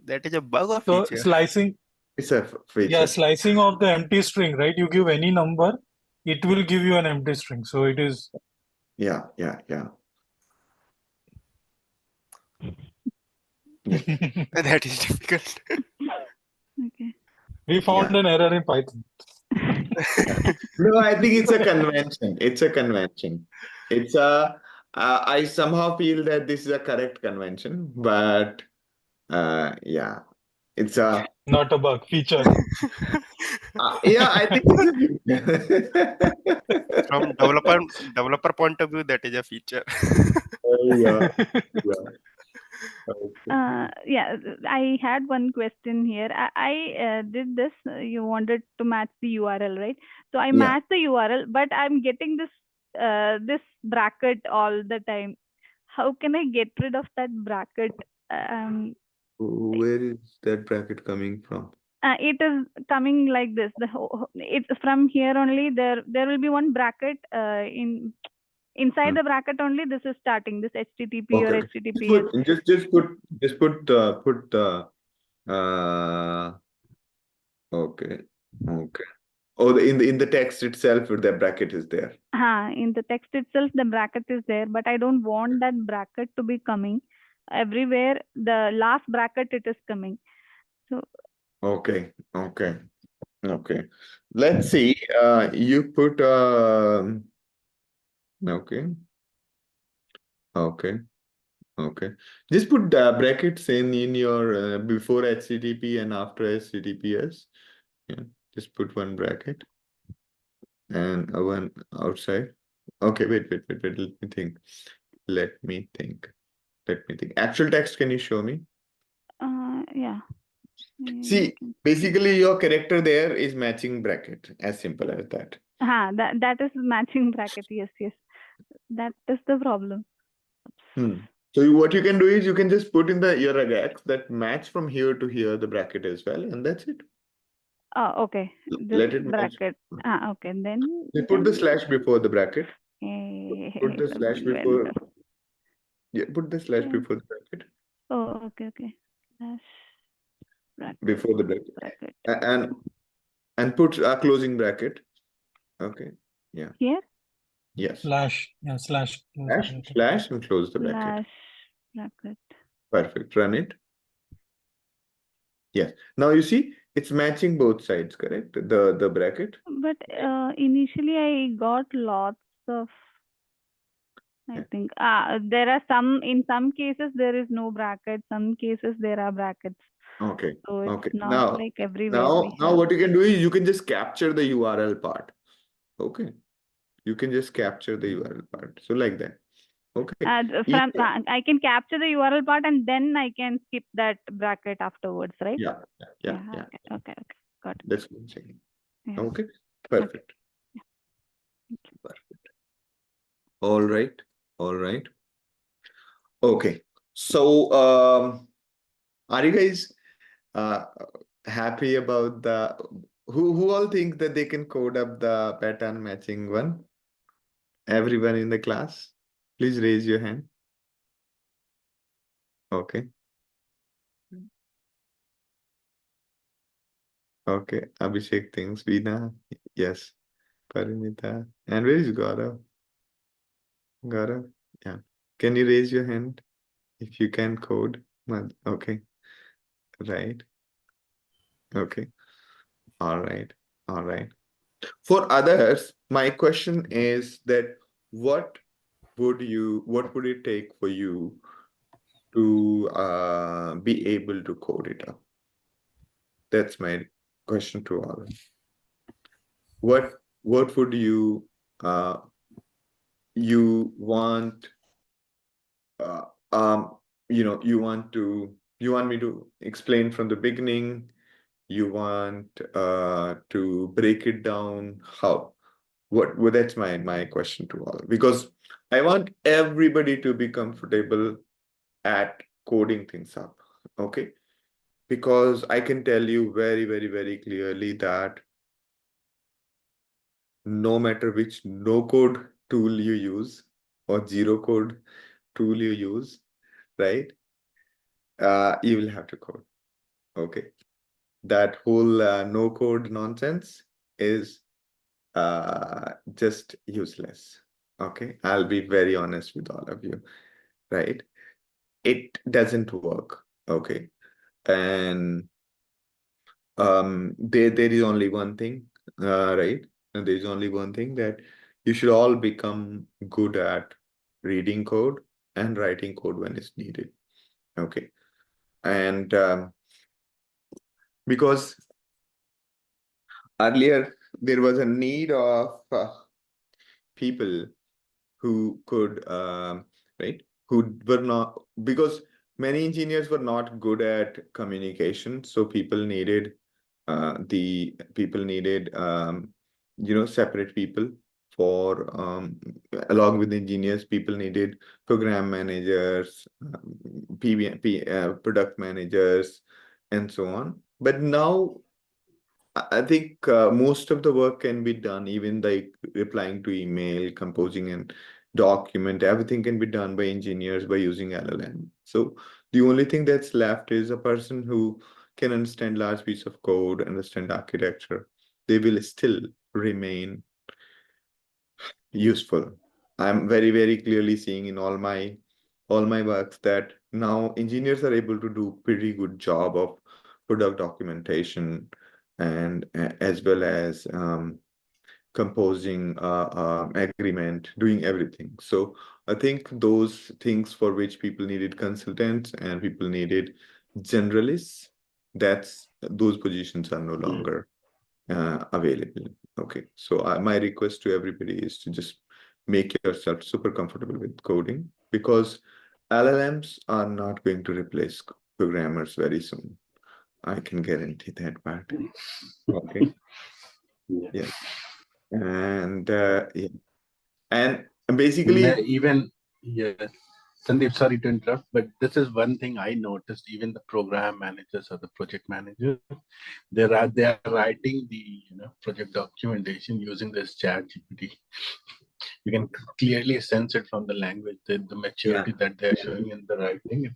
Speaker 4: that is a bug or
Speaker 1: so
Speaker 4: feature?
Speaker 1: slicing,
Speaker 2: it's a feature.
Speaker 1: yeah, slicing of the empty string, right? You give any number, it will give you an empty string. So it is.
Speaker 2: Yeah.
Speaker 4: That is difficult.
Speaker 5: Okay.
Speaker 1: We found an error in Python.
Speaker 2: No, I think it's a convention. I somehow feel that this is a correct convention, but yeah, it's a
Speaker 1: Not a bug, feature.
Speaker 2: yeah, I think it's a
Speaker 4: From developer point of view, that is a feature.
Speaker 2: yeah.
Speaker 5: Yeah, I had one question here. I did this. You wanted to match the URL, right? So I matched the URL, but I'm getting this bracket all the time. How can I get rid of that bracket?
Speaker 2: Where is that bracket coming from?
Speaker 5: It is coming like this. It's from here only. There will be one bracket inside the bracket only. This is starting this HTTP or HTTPS.
Speaker 2: Just put okay. Oh, in the text itself, the bracket is there.
Speaker 5: In the text itself, the bracket is there, but I don't want that bracket to be coming everywhere. The last bracket it is coming. So
Speaker 2: Okay. Let's see. You put Okay. Okay. Okay. Just put brackets in your before HTTP and after HTTPS. Yeah. Just put one bracket and one outside. Okay. Wait. Let me think. Let me think. Actual text, can you show me?
Speaker 5: Yeah.
Speaker 2: See, basically your character there is matching bracket. As simple as that.
Speaker 5: That is matching bracket. Yes. That is the problem.
Speaker 2: So what you can do is you can just put in your regex that match from here to here the bracket as well, and that's it.
Speaker 5: Okay. This
Speaker 2: Let it match.
Speaker 5: bracket. Okay. Then
Speaker 2: You put the slash before the bracket. Put the slash before.
Speaker 5: Well.
Speaker 2: Yeah, put the slash before the bracket.
Speaker 5: Oh, okay. Slash bracket.
Speaker 2: Before the bracket. And put a closing bracket. Okay. Yeah.
Speaker 5: Here?
Speaker 2: Yes.
Speaker 1: Slash. Yeah, slash.
Speaker 2: Slash and close the bracket.
Speaker 5: Slash bracket.
Speaker 2: Perfect. Run it. Yes. Now you see it's matching both sides, correct? The bracket.
Speaker 5: But initially I got lots of. I think there are in some cases there is no bracket. Some cases there are brackets.
Speaker 2: Okay.
Speaker 5: So it's
Speaker 2: Okay.
Speaker 5: not like everywhere.
Speaker 2: Now what you can do is you can just capture the URL part. Okay. You can just capture the URL part. So like that. Okay.
Speaker 5: I can capture the URL part and then I can skip that bracket afterwards, right?
Speaker 2: Yeah.
Speaker 5: Okay. Got it.
Speaker 2: That's what I'm saying.
Speaker 5: Yeah.
Speaker 2: Okay. Perfect.
Speaker 5: Okay. Yeah.
Speaker 2: Perfect. All right. Okay. So are you guys happy about who all think that they can code up the pattern matching one? Everyone in the class, please raise your hand. Okay. Okay. Abhishek thinks, Veena, yes. Parinita. And where is Gaurav? Gaurav? Yeah. Can you raise your hand if you can code? Okay. Right. Okay. All right. For others, my question is that what would it take for you to be able to code it up? That's my question to all. What would you want you want me to explain from the beginning? You want to break it down? How? Well, that's my question to all, because I want everybody to be comfortable at coding things up. Okay. Because I can tell you very, very, very clearly that no matter which no-code tool you use or zero-code tool you use, right? You will have to code. Okay. That whole no-code nonsense is just useless. Okay. I'll be very honest with all of you, right? It doesn't work. Okay. And there is only one thing, right? And there's only one thing, that you should all become good at reading code and writing code when it's needed. Okay. And because earlier there was a need of people who could, right? Who were not, because many engineers were not good at communication. So people needed separate people for along with engineers. People needed program managers, product managers, and so on. But now I think most of the work can be done, even like replying to email, composing and document, everything can be done by engineers by using LLM. So the only thing that's left is a person who can understand large piece of code, understand architecture. They will still remain useful. I'm very, very clearly seeing in all my works that now engineers are able to do pretty good job of product documentation, and as well as composing agreement, doing everything. So I think those things for which people needed consultants and people needed generalists, those positions are no longer available. Okay, so my request to everybody is to just make yourself super comfortable with coding, because LLMs are not going to replace programmers very soon. I can guarantee that part. Okay. Yeah. And yeah. And basically,
Speaker 7: Even, yeah, Sandeep, sorry to interrupt, but this is one thing I noticed. Even the program managers or the project managers, they are writing the project documentation using this chat GPT. You can clearly sense it from the language, the maturity that they're showing in the writing.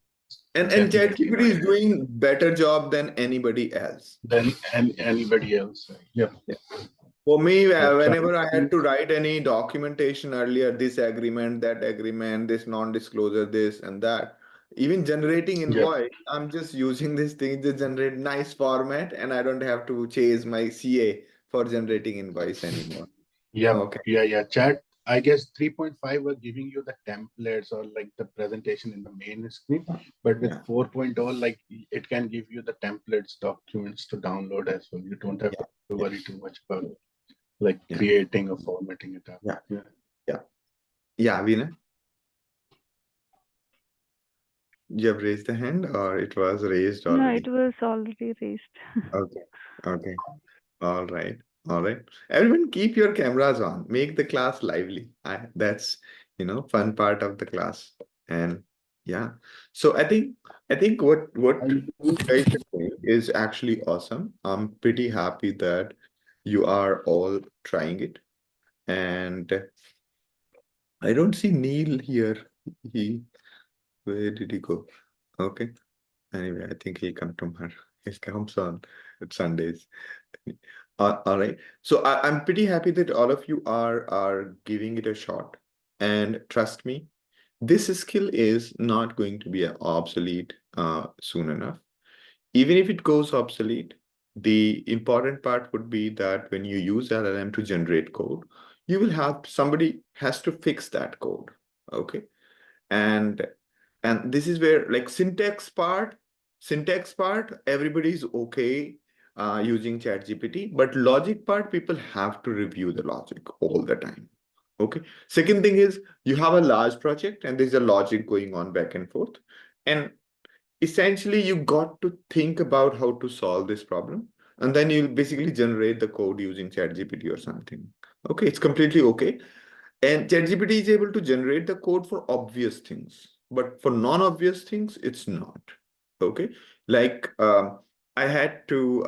Speaker 2: and
Speaker 7: Definitely
Speaker 2: ChatGPT is doing better job than anybody else.
Speaker 7: than anybody else. Yep.
Speaker 2: Yeah. For me,
Speaker 7: I've tried
Speaker 2: whenever I had
Speaker 7: to-
Speaker 2: to write any documentation earlier, this agreement, that agreement, this non-disclosure, this and that, even generating
Speaker 7: Yep.
Speaker 2: invoice, I'm just using this thing to generate nice format, and I don't have to chase my CA for generating invoice anymore.
Speaker 7: Yeah,
Speaker 2: Okay.
Speaker 7: yeah. Chat, I guess 3.5 were giving you the templates or like the presentation in the main screen, but with 4.0, like it can give you the templates, documents to download as well. You don't have to worry too much about like creating or formatting it up.
Speaker 2: Yeah, Veena? You have raised the hand, or it was raised
Speaker 5: No,
Speaker 2: already?
Speaker 5: it was already raised.
Speaker 2: Okay. All right. Everyone, keep your cameras on. Make the class lively. That's fun part of the class. And yeah. So I think what you guys are doing is actually awesome. I'm pretty happy that you are all trying it. And I don't see Neil here. Where did he go? Okay. Anyway, I think he'll come tomorrow. He comes on Sundays. All right. So I'm pretty happy that all of you are giving it a shot. And trust me, this skill is not going to be obsolete soon enough. Even if it goes obsolete, the important part would be that when you use LLM to generate code, you will have somebody has to fix that code. Okay. And this is where like syntax part, everybody's okay using ChatGPT, but logic part, people have to review the logic all the time. Okay. Second thing is you have a large project and there's a logic going on back and forth. And essentially you got to think about how to solve this problem. And then you'll basically generate the code using ChatGPT or something. Okay. It's completely okay. And ChatGPT is able to generate the code for obvious things, but for non-obvious things, it's not. Okay. Like I had to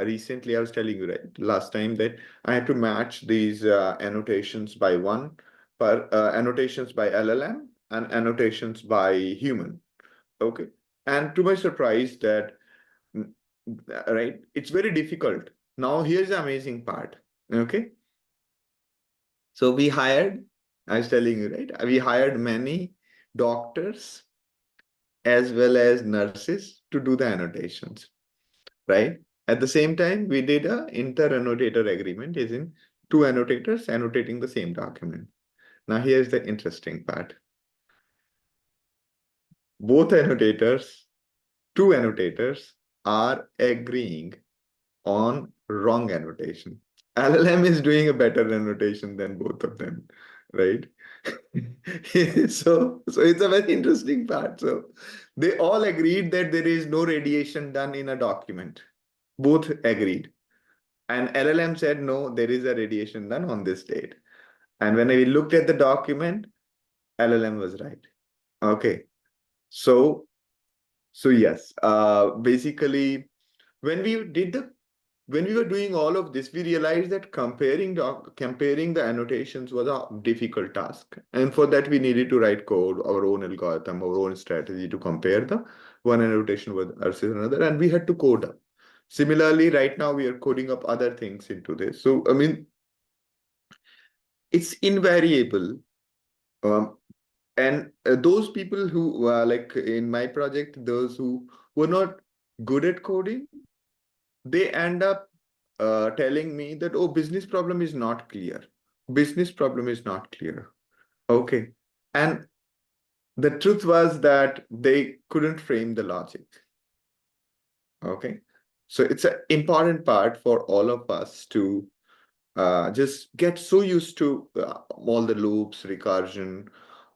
Speaker 2: recently, I was telling you right last time that I had to match these annotations by annotations by LLM and annotations by human. Okay. And to my surprise that, right, it's very difficult. Now here's the amazing part. Okay. So I was telling you, right? We hired many doctors as well as nurses to do the annotations, right? At the same time, we did a inter-annotator agreement, is in two annotators annotating the same document. Now, here's the interesting part. Both annotators, two annotators, are agreeing on wrong annotation. LLM is doing a better annotation than both of them, right? So it's a very interesting part. So they all agreed that there is no radiation done in a document. Both agreed. And LLM said, no, there is a radiation done on this date. And when we looked at the document, LLM was right. Okay. So yes, basically, when we were doing all of this, we realized that comparing the annotations was a difficult task. And for that, we needed to write code, our own algorithm, our own strategy to compare the one annotation versus another. And we had to code up. Similarly, right now, we are coding up other things into this. So, I mean, it's invariable. And those people who, like in my project, those who were not good at coding, they end up telling me that, oh, business problem is not clear. Business problem is not clear. Okay. And the truth was that they couldn't frame the logic. Okay. So it's an important part for all of us to just get so used to all the loops, recursion,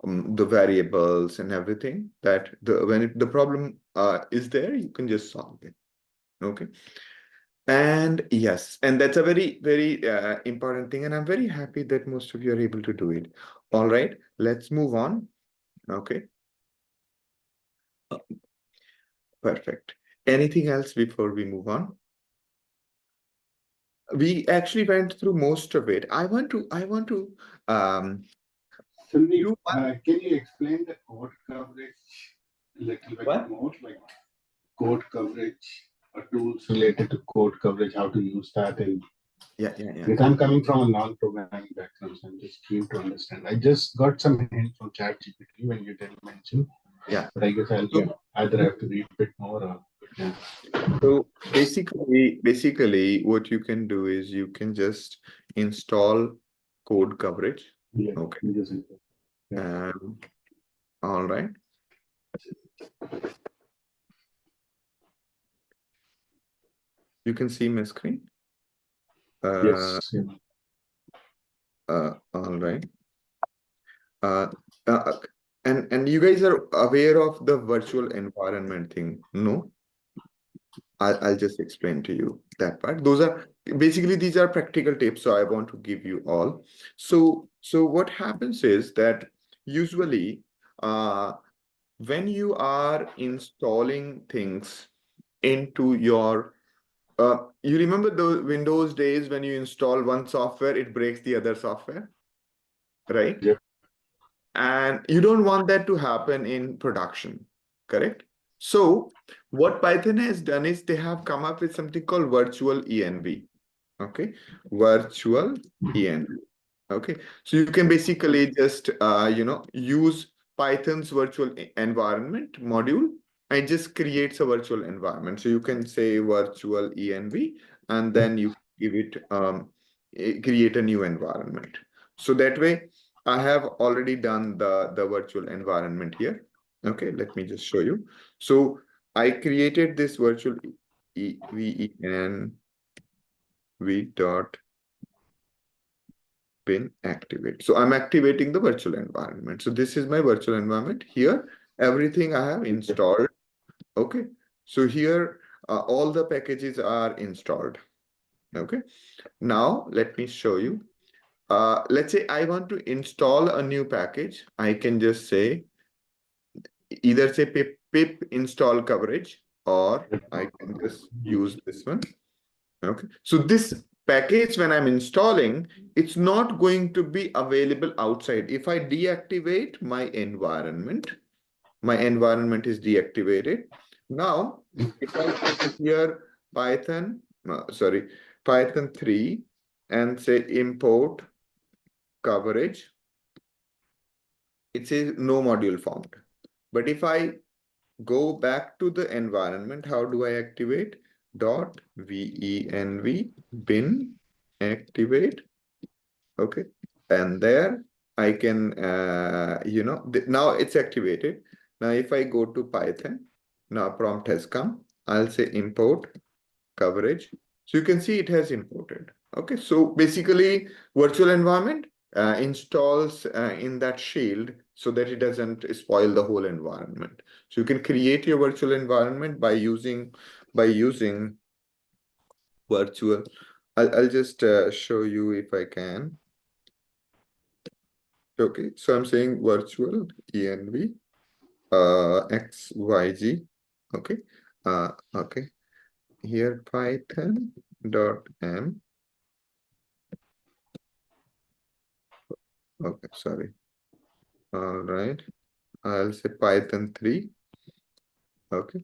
Speaker 2: the variables and everything, that when the problem is there, you can just solve it. Okay. And yes, and that's a very, very important thing. And I'm very happy that most of you are able to do it. All right, let's move on. Okay. Perfect. Anything else before we move on? We actually went through most of it. I want to
Speaker 7: Sandeep, can you explain the code coverage a little bit
Speaker 2: What?
Speaker 7: more, like code coverage or tools related to code coverage, how to use that in.
Speaker 2: Yeah.
Speaker 7: Because I'm coming from a non-programming background, so I'm just keen to understand. I just got some hint from ChatGPT when you didn't mention.
Speaker 2: Yeah.
Speaker 7: But I guess I'll either have to read a bit more or yeah.
Speaker 2: So basically what you can do is you can just install code coverage.
Speaker 7: Yeah.
Speaker 2: Okay.
Speaker 7: Yeah.
Speaker 2: All right. You can see my screen.
Speaker 7: Yes.
Speaker 2: All right. And you guys are aware of the virtual environment thing, no? I'll just explain to you that part. Those are basically, these are practical tips, so I want to give you all. So what happens is that usually when you are installing things into your you remember the Windows days when you install one software, it breaks the other software, right?
Speaker 7: Yep.
Speaker 2: And you don't want that to happen in production, correct? So what Python has done is they have come up with something called virtual env. Okay, virtual env. Okay, so you can basically just use Python's virtual environment module and just creates a virtual environment. So you can say virtual env and then you give it create a new environment. So that way I have already done the virtual environment here. Okay, let me just show you. So I created this virtual env dot bin activate. So I'm activating the virtual environment. So this is my virtual environment. Here, everything I have installed. Okay, so here all the packages are installed. Okay, now let me show you. Let's say I want to install a new package. I can just say either say pip install coverage, or I can just use this one. Okay, so this package, when I'm installing, it's not going to be available outside. If I deactivate my environment is deactivated. Now, if I put here Python 3 and say import coverage, it says no module found. But if I go back to the environment, how do I activate? .venv bin activate. Okay, and there I can now it's activated. Now if I go to Python, now prompt has come, I'll say import coverage. So you can see it has imported. Okay, so basically virtual environment installs in that shield so that it doesn't spoil the whole environment. So you can create your virtual environment by using virtual. I'll just show you if I can. Okay, so I'm saying virtual env xyz. Okay, okay. Here python.m. Okay, sorry. All right, I'll say Python 3. Okay.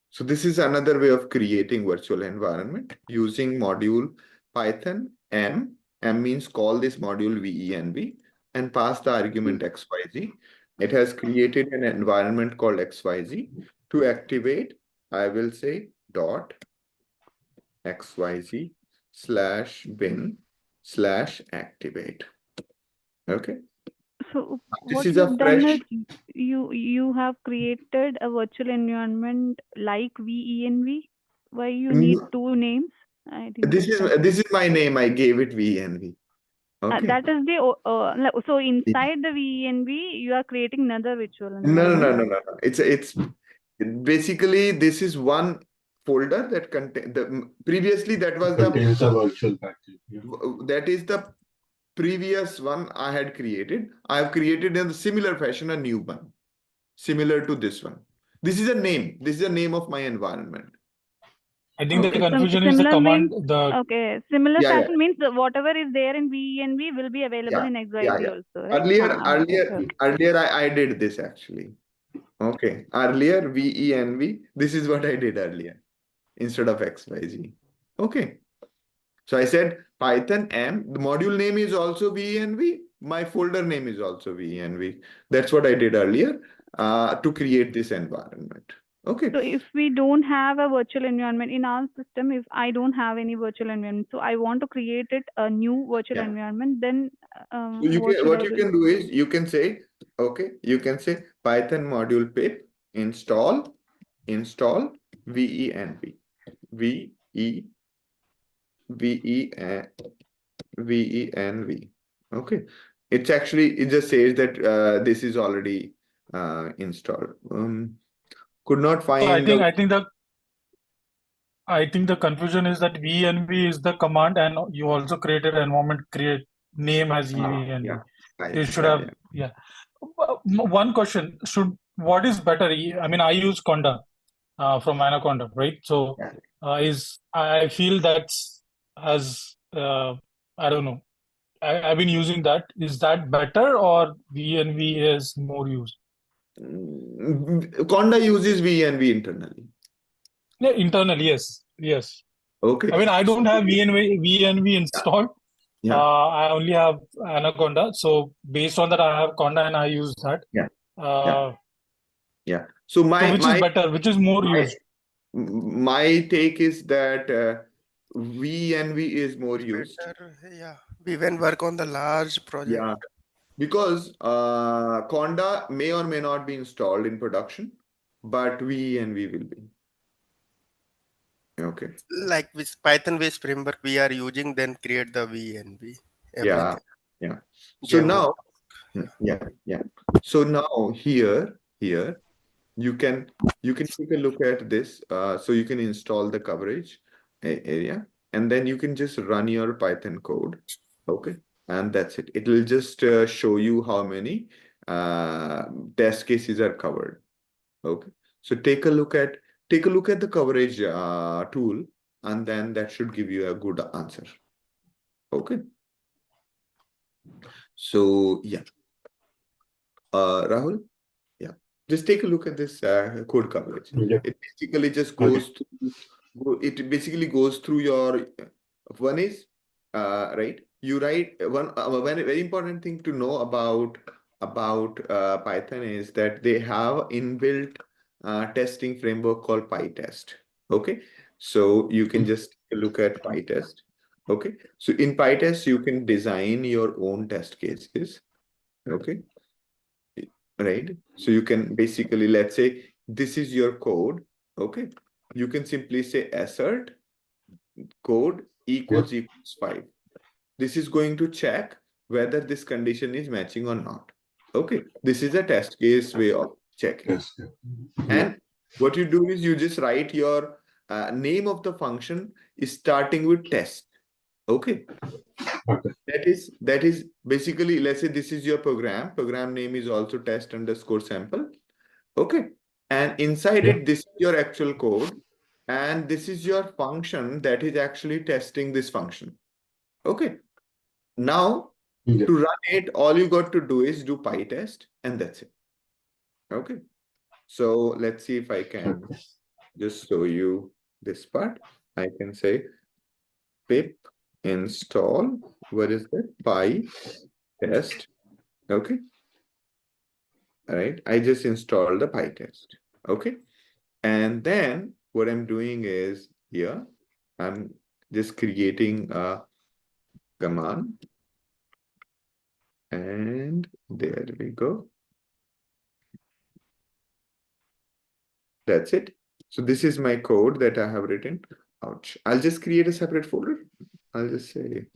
Speaker 2: So this is another way of creating virtual environment using module Python m. M means call this module venv and pass the argument xyz. It has created an environment called xyz. To activate, I will say dot xyz/bin/activate. Okay.
Speaker 5: So
Speaker 2: This
Speaker 5: what
Speaker 2: is
Speaker 5: you
Speaker 2: a
Speaker 5: have done
Speaker 2: fresh.
Speaker 5: is you have created a virtual environment like venv. Why you need two names? I didn't
Speaker 2: This
Speaker 5: get
Speaker 2: is
Speaker 5: that.
Speaker 2: this is my name. I gave it venv. Okay.
Speaker 5: That is the so inside the venv you are creating another virtual
Speaker 2: No,
Speaker 5: environment.
Speaker 2: no. It's basically this is one folder that contain the previously that was
Speaker 7: Contains
Speaker 2: the
Speaker 7: a virtual package. Yeah.
Speaker 2: that is the previous one I had created. I have created in a similar fashion a new one, similar to this one. This is a name. This is the name of my environment.
Speaker 1: I think the
Speaker 5: Okay,
Speaker 1: confusion is the
Speaker 5: similar
Speaker 1: command.
Speaker 5: means
Speaker 1: The
Speaker 5: okay. Similar
Speaker 2: Yeah,
Speaker 5: fashion means whatever is there in venv will be available in xyz also, right?
Speaker 2: Earlier I did this actually. Okay. Earlier venv. This is what I did earlier instead of xyz. Okay. So I said Python M. The module name is also venv. My folder name is also venv. That's what I did earlier to create this environment. Okay.
Speaker 5: So if we don't have a virtual environment in our system, if I don't have any virtual environment, so I want to create it a new virtual environment, then
Speaker 2: So you
Speaker 5: what
Speaker 2: can
Speaker 5: should
Speaker 2: what
Speaker 5: I
Speaker 2: you
Speaker 5: do?
Speaker 2: can do is you can say, okay, you can say Python module pip install venv venv. Okay, it's actually it just says that this is already installed. Could not
Speaker 1: so
Speaker 2: find the
Speaker 1: I think the confusion is that venv is the command, and you also created environment create name as venv.
Speaker 2: yeah.
Speaker 1: You should have yeah. One question: what is better? I mean, I use Conda from Anaconda, right? So I feel that's has I don't know. I've been using that. Is that better or venv is more used?
Speaker 2: Conda uses venv internally.
Speaker 1: Yeah, internally, yes.
Speaker 2: Okay.
Speaker 1: I mean, I don't have venv installed.
Speaker 2: Yeah.
Speaker 1: I only have Anaconda. So based on that, I have Conda and I use that.
Speaker 2: Yeah.
Speaker 1: Yeah.
Speaker 2: So
Speaker 1: which is better? Which is more used?
Speaker 2: My take is that venv is more used.
Speaker 4: Better, yeah. We even work on the large project.
Speaker 2: Yeah. Because Conda may or may not be installed in production, but venv will be. Okay.
Speaker 4: Like with Python-based framework we are using, then create the venv. Everything.
Speaker 2: Yeah. So now, So now here you can take a look at this. So you can install the coverage area, and then you can just run your Python code. Okay, and that's it. It will just show you how many test cases are covered. Okay, so take a look at the coverage tool, and then that should give you a good answer. Okay. So yeah, Rahul. Yeah, just take a look at this code coverage.
Speaker 7: Yeah.
Speaker 2: It basically just goes through your one is right. You write one very important thing to know about Python is that they have inbuilt testing framework called PyTest. Okay, so you can just take a look at PyTest. Okay, so in PyTest you can design your own test cases. Okay. Right. So you can basically, let's say this is your code. Okay. You can simply say assert code equals 5. This is going to check whether this condition is matching or not. Okay. This is a test case way of checking.
Speaker 7: Yes.
Speaker 2: And what you do is you just write your name of the function is starting with test. Okay. That is basically, let's say this is your program name is also test_sample. Okay, and inside it, this is your actual code, and this is your function that is actually testing this function. Okay, now to run it, all you got to do is do PyTest, and that's it. Okay, so let's see if I can just show you this part. I can say pip install, what is that? PyTest. Okay. All right. I just installed the PyTest. Okay. And then what I'm doing is here, I'm just creating a command, and there we go. That's it. So this is my code that I have written. Ouch. I'll just create a separate folder. I'll just say,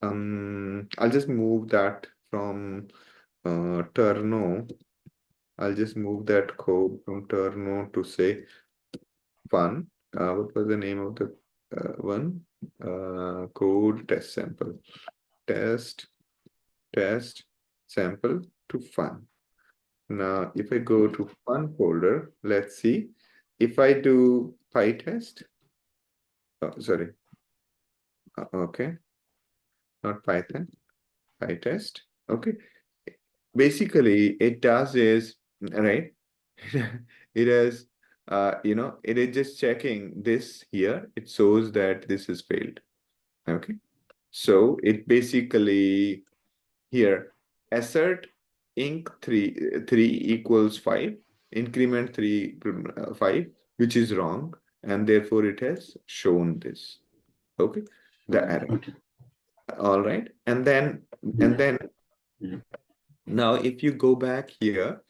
Speaker 2: I'll just move that from Turno. I'll just move that code from Turno to say fun. What was the name of the one? Code test sample. Test sample to fun. Now, if I go to fun folder, let's see. If I do PyTest, sorry. Okay, not Python, PyTest. Okay. Basically, it does is, right? It is, it is just checking this here. It shows that this is failed. Okay. So it basically here assert inc 3 equals 5, increment 3 5, which is wrong, and therefore it has shown this. Okay, the error.
Speaker 7: Okay.
Speaker 2: All right, and then
Speaker 7: Yeah.
Speaker 2: now if you go back here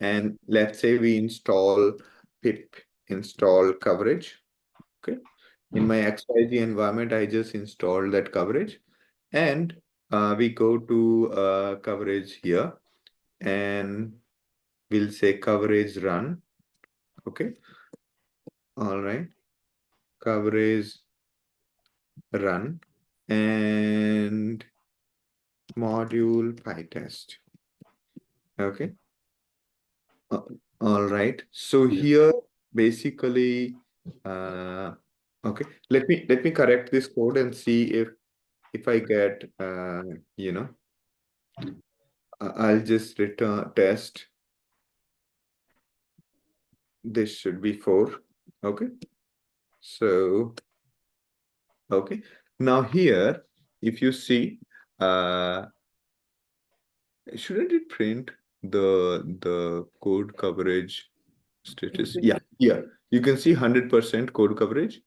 Speaker 2: and let's say we install pip install coverage. Okay, in my XYZ environment, I just installed that coverage, and we go to coverage here, and we'll say coverage run. Okay. All right. Coverage run and module PyTest. Okay. All right. So here basically, okay. Let me correct this code and see if I get I'll just return test. This should be 4. Okay. So, okay. Now here, if you see, shouldn't it print the code coverage status? Yeah, you can see 100% code coverage.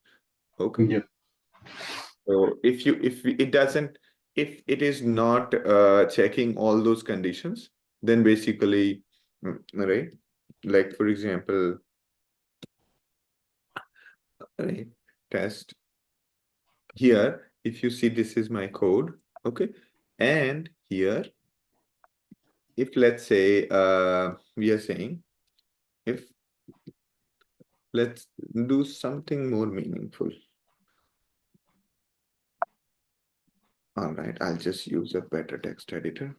Speaker 2: Okay.
Speaker 7: Yeah.
Speaker 2: So if it is not checking all those conditions, then basically, right? Like for example, right, test here. If you see, this is my code. Okay, and here, if let's say we are saying if let's do something more meaningful. All right, I'll just use a better text editor.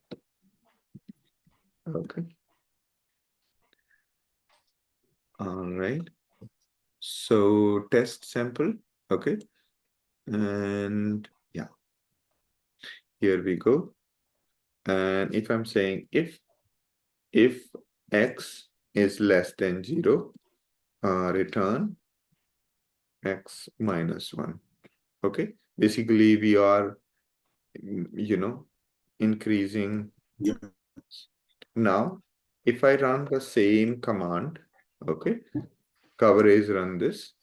Speaker 2: Okay. All right. So test sample. Okay. And yeah, here we go. And if I'm saying if x is less than 0, return x minus 1. Okay. Basically, we are, increasing.
Speaker 7: Yeah.
Speaker 2: Now, if I run the same command, okay, coverage run this.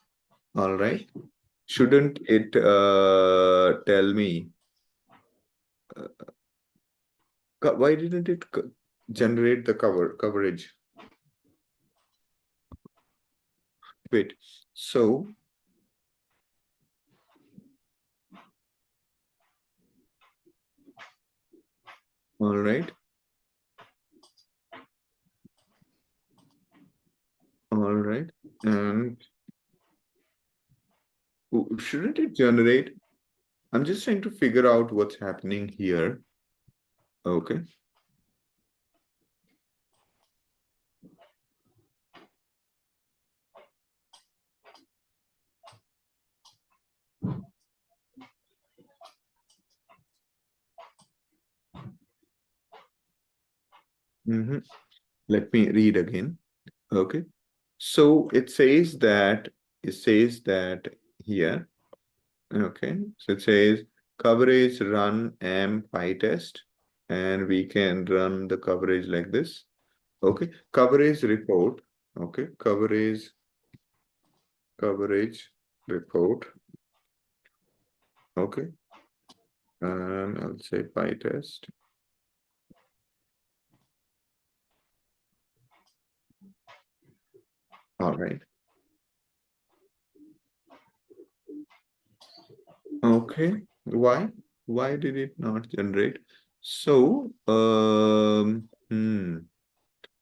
Speaker 2: All right. Shouldn't it tell me why didn't it generate the coverage? Wait, so all right. All right. And shouldn't it generate? I'm just trying to figure out what's happening here. Okay. Let me read again. Okay. So it says that here. Okay. So it says coverage run PyTest, and we can run the coverage like this. Okay. Coverage report. Okay. Coverage report. Okay. And I'll say PyTest. All right. Okay. Why did it not generate? So,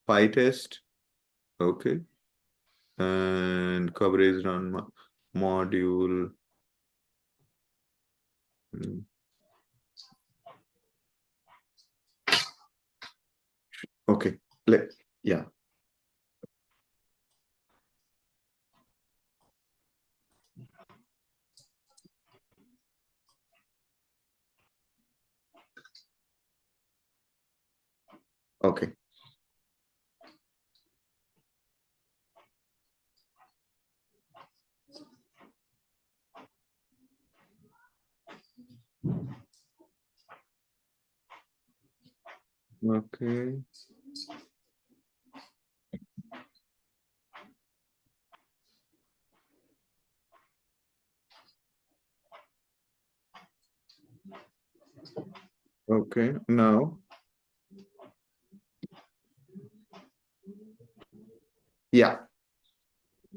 Speaker 2: PyTest. Okay. And coverage run module. Okay. Yeah. Okay. Okay. Okay. Now. Yeah.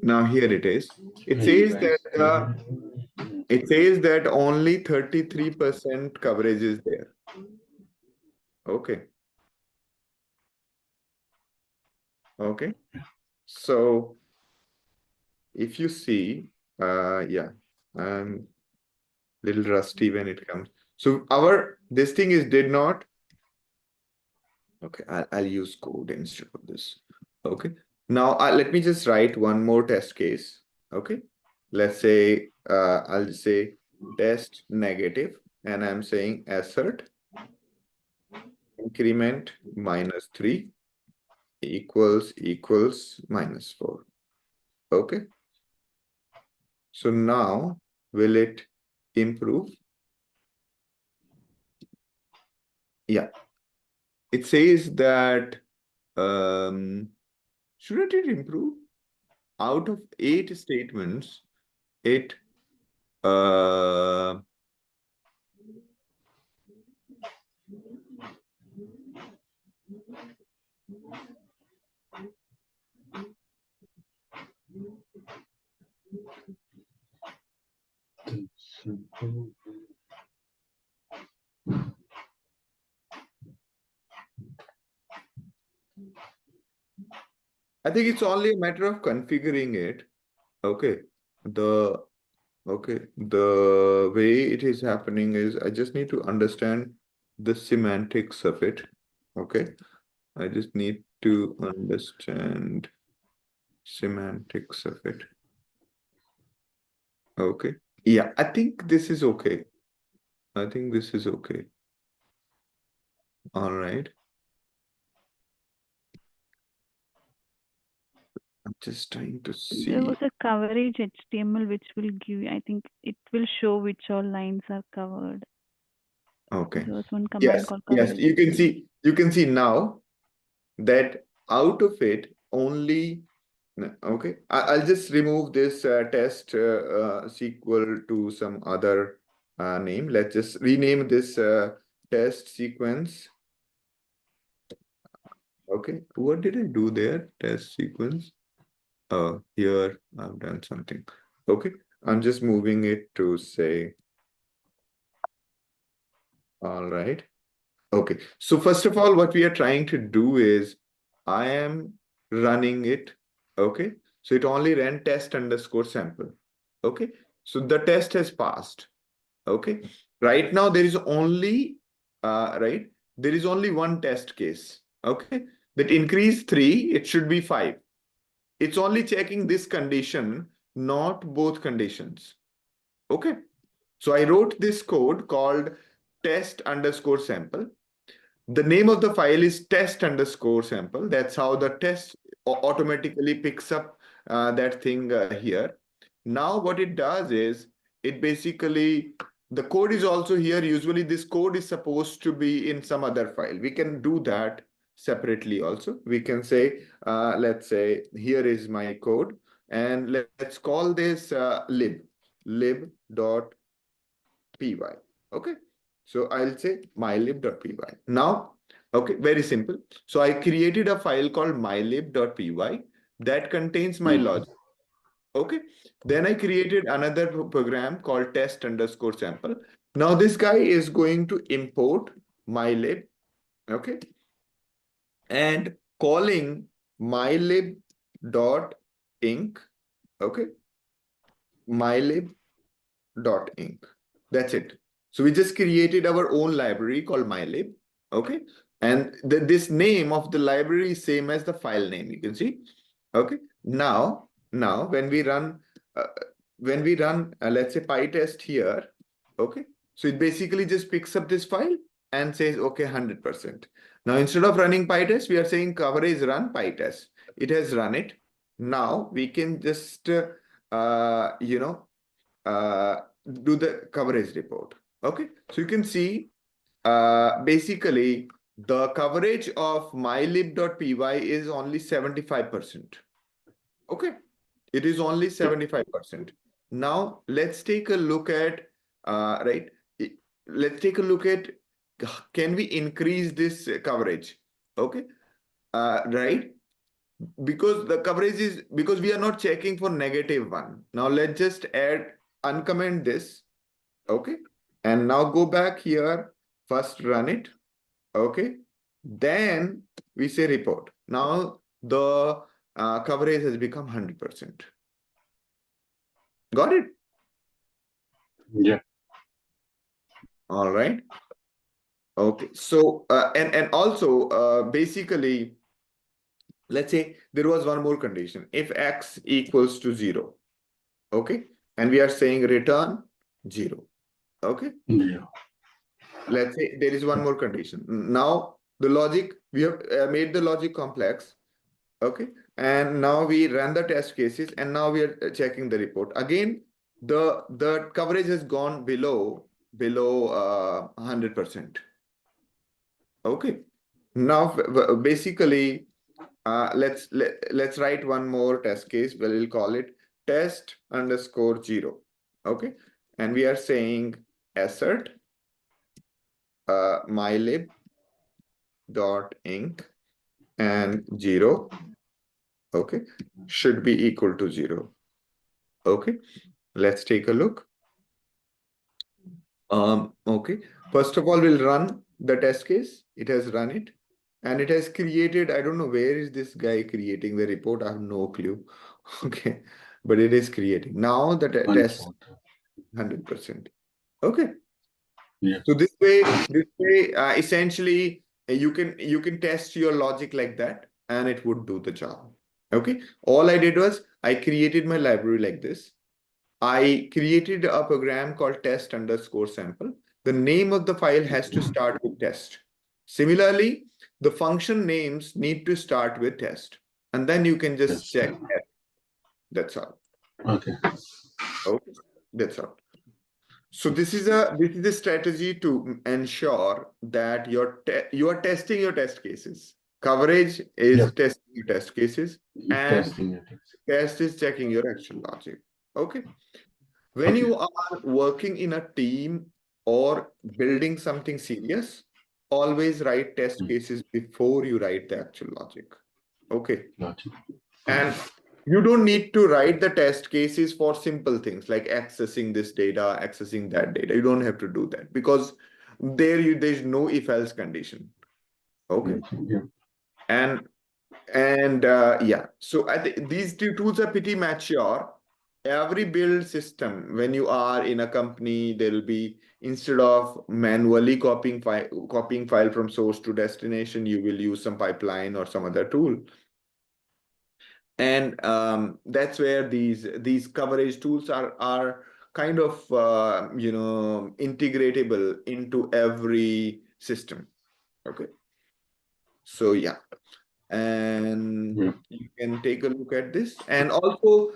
Speaker 2: Now here it is. It says that only 33% coverage is there. Okay. Okay. So if you see, yeah, I'm a little rusty when it comes. So this thing did not. Okay, I'll use code instead of this. Okay. Now let me just write one more test case. Okay. Let's say I'll say test negative, and I'm saying assert increment -3 equals -4. Okay. So now will it improve? Yeah. It says that shouldn't it improve? Out of 8 statements, it I think it's only a matter of configuring it. Okay. The way it is happening is I just need to understand the semantics of it. Okay. I just need to understand semantics of it. Okay. Yeah, I think this is okay. I think this is okay. All right. I'm just trying to see.
Speaker 5: There was a coverage HTML which will give, I think it will show which all lines are covered.
Speaker 2: Okay.
Speaker 5: There was one command called coverage.
Speaker 2: Yes, you can see now that out of it only. Okay, I'll just remove this test SQL to some other name. Let's just rename this test sequence. Okay, what did I do there? Test sequence. Oh, here I've done something. Okay, I'm just moving it to say. All right. Okay, so first of all, what we are trying to do is I am running it. Okay, so it only ran test_sample. Okay, so the test has passed. Okay, right now there is only there is only one test case. Okay, that increase 3, it should be 5. It's only checking this condition, not both conditions. Okay, so I wrote this code called test_sample. The name of the file is test_sample. That's how the test automatically picks up that thing here. Now what it does is it basically, the code is also here. Usually this code is supposed to be in some other file. We can do that separately also. We can say, let's say, here is my code, and let's call this lib dot mylib.py. Okay, so I'll say mylib.py. Now, okay, very simple. So I created a file called mylib.py that contains my logic. Okay, then I created another program called test_sample. Now this guy is going to import mylib, okay, and calling mylib.inc, okay, mylib.inc. That's it. So we just created our own library called mylib, okay, and this name of the library is same as the file name. You can see, okay. Now when we run let's say PyTest here, okay, so it basically just picks up this file and says okay 100%. Now instead of running PyTest, we are saying coverage run PyTest. It has run it. Now we can just do the coverage report. Okay, so you can see basically the coverage of mylib.py is only 75%. Okay, it is only 75%. Now let's take a look at right. Let's take a look at, can we increase this coverage? Okay, right. Because the coverage is, because we are not checking for -1. Now let's just uncomment this. Okay, and now go back here, first run it. Okay, then we say report. Now the coverage has become 100%. Got it?
Speaker 7: Yeah.
Speaker 2: All right. Okay, so and also basically, let's say there was one more condition. If x equals to 0, okay, and we are saying return 0, okay.
Speaker 7: Yeah.
Speaker 2: Let's say there is one more condition. Now the logic, we have made the logic complex, okay, and now we run the test cases, and now we are checking the report again. The coverage has gone below 100%. Okay, now basically let's write one more test case. We'll call it test_0. Okay, and we are saying assert mylib.inc and 0, okay, should be equal to 0. Okay, let's take a look. Okay, first of all, we'll run the test case. It has run it, and it has created, I don't know where is this guy creating the report. I have no clue. Okay, but it is creating now the test 100%. Okay,
Speaker 7: Yeah.
Speaker 2: so this way essentially you can test your logic like that, and it would do the job. Okay, all I did was I created my library like this. I created a program called test_sample. The name of the file has to start with test. Similarly, the function names need to start with test, and then you can just check that. That's all.
Speaker 7: Okay.
Speaker 2: Okay, that's all. So this is a strategy to ensure that you are testing your test cases. Coverage is testing your test cases, and test is checking your actual logic. Okay. When you are working in a team or building something serious, always write test cases before you write the actual logic. Okay.
Speaker 7: Logic.
Speaker 2: And you don't need to write the test cases for simple things like accessing this data, accessing that data. You don't have to do that because there's no if-else condition. Okay.
Speaker 7: Yeah.
Speaker 2: And yeah, so I think these two tools are pretty mature. Every build system, when you are in a company, there will be, instead of manually copying file from source to destination, you will use some pipeline or some other tool. And that's where these coverage tools are kind of integratable into every system. Okay, so yeah, and you can take a look at this. And also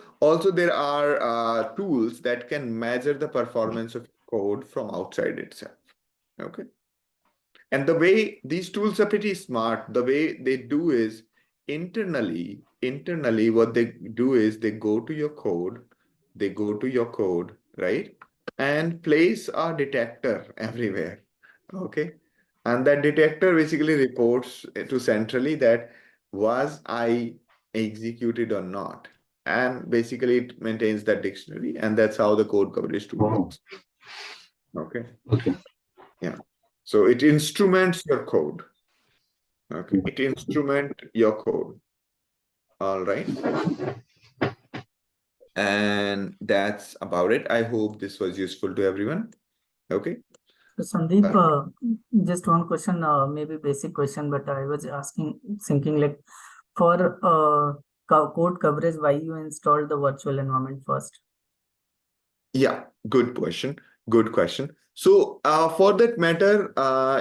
Speaker 2: there are tools that can measure the performance of code from outside itself. Okay, and the way these tools are pretty smart, the way they do is internally what they do is they go to your code, right? and place a detector everywhere. Okay. And that detector basically reports to centrally that was I executed or not. And basically it maintains that dictionary, and that's how the code coverage tool works. Okay.
Speaker 7: Okay.
Speaker 2: Yeah. So it instruments your code. Okay. It instrument your code. All right. And that's about it. I hope this was useful to everyone. Okay.
Speaker 8: So Sandeep, just one question, maybe basic question, but I was thinking like for code coverage, why you installed the virtual environment first?
Speaker 2: Yeah, good question. Good question. So for that matter,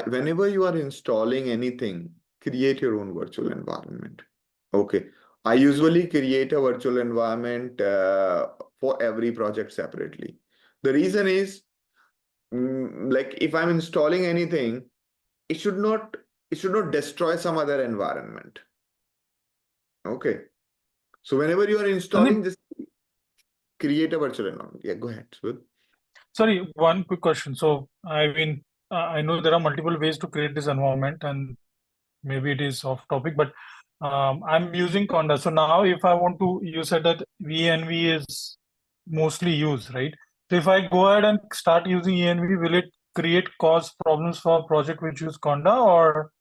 Speaker 2: whenever you are installing anything, create your own virtual environment. Okay. I usually create a virtual environment for every project separately. The reason is, like if I'm installing anything, it should not destroy some other environment. Okay. So whenever you are installing, just create a virtual environment. Yeah, go ahead, Sudh.
Speaker 1: Sorry, one quick question. So, I mean, I know there are multiple ways to create this environment, and maybe it is off topic, but I'm using Conda. So now, if I want to, you said that ENV is mostly used, right? So if I go ahead and start using ENV, will it cause problems for a project which use Conda, or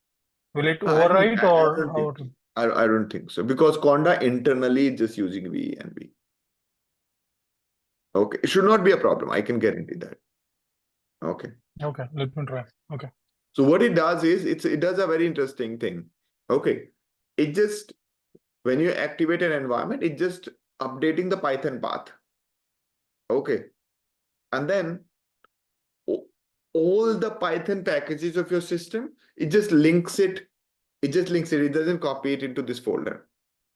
Speaker 1: will it overwrite,
Speaker 2: I
Speaker 1: or
Speaker 2: don't
Speaker 1: how?
Speaker 2: think so. I don't think so, because Conda internally is just using V and V. Okay, it should not be a problem. I can guarantee that. Okay.
Speaker 1: Okay, let me try. Okay.
Speaker 2: So what it does is it does a very interesting thing. Okay, it just, when you activate an environment, it just updating the Python path. Okay, and then all the Python packages of your system, it just links it. It just links it. It doesn't copy it into this folder.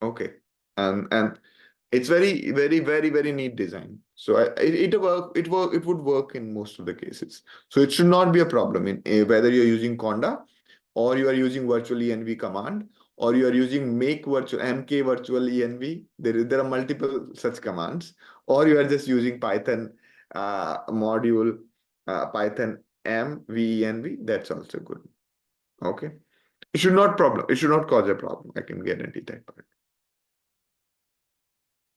Speaker 2: Okay, and it's very neat design. So it would work in most of the cases. So it should not be a problem in whether you're using Conda, or you are using virtual env command, or you are using make virtual mk virtual env. There are multiple such commands, or you are just using Python module Python mvenv. That's also good. Okay. It should not cause a problem. I can guarantee that part.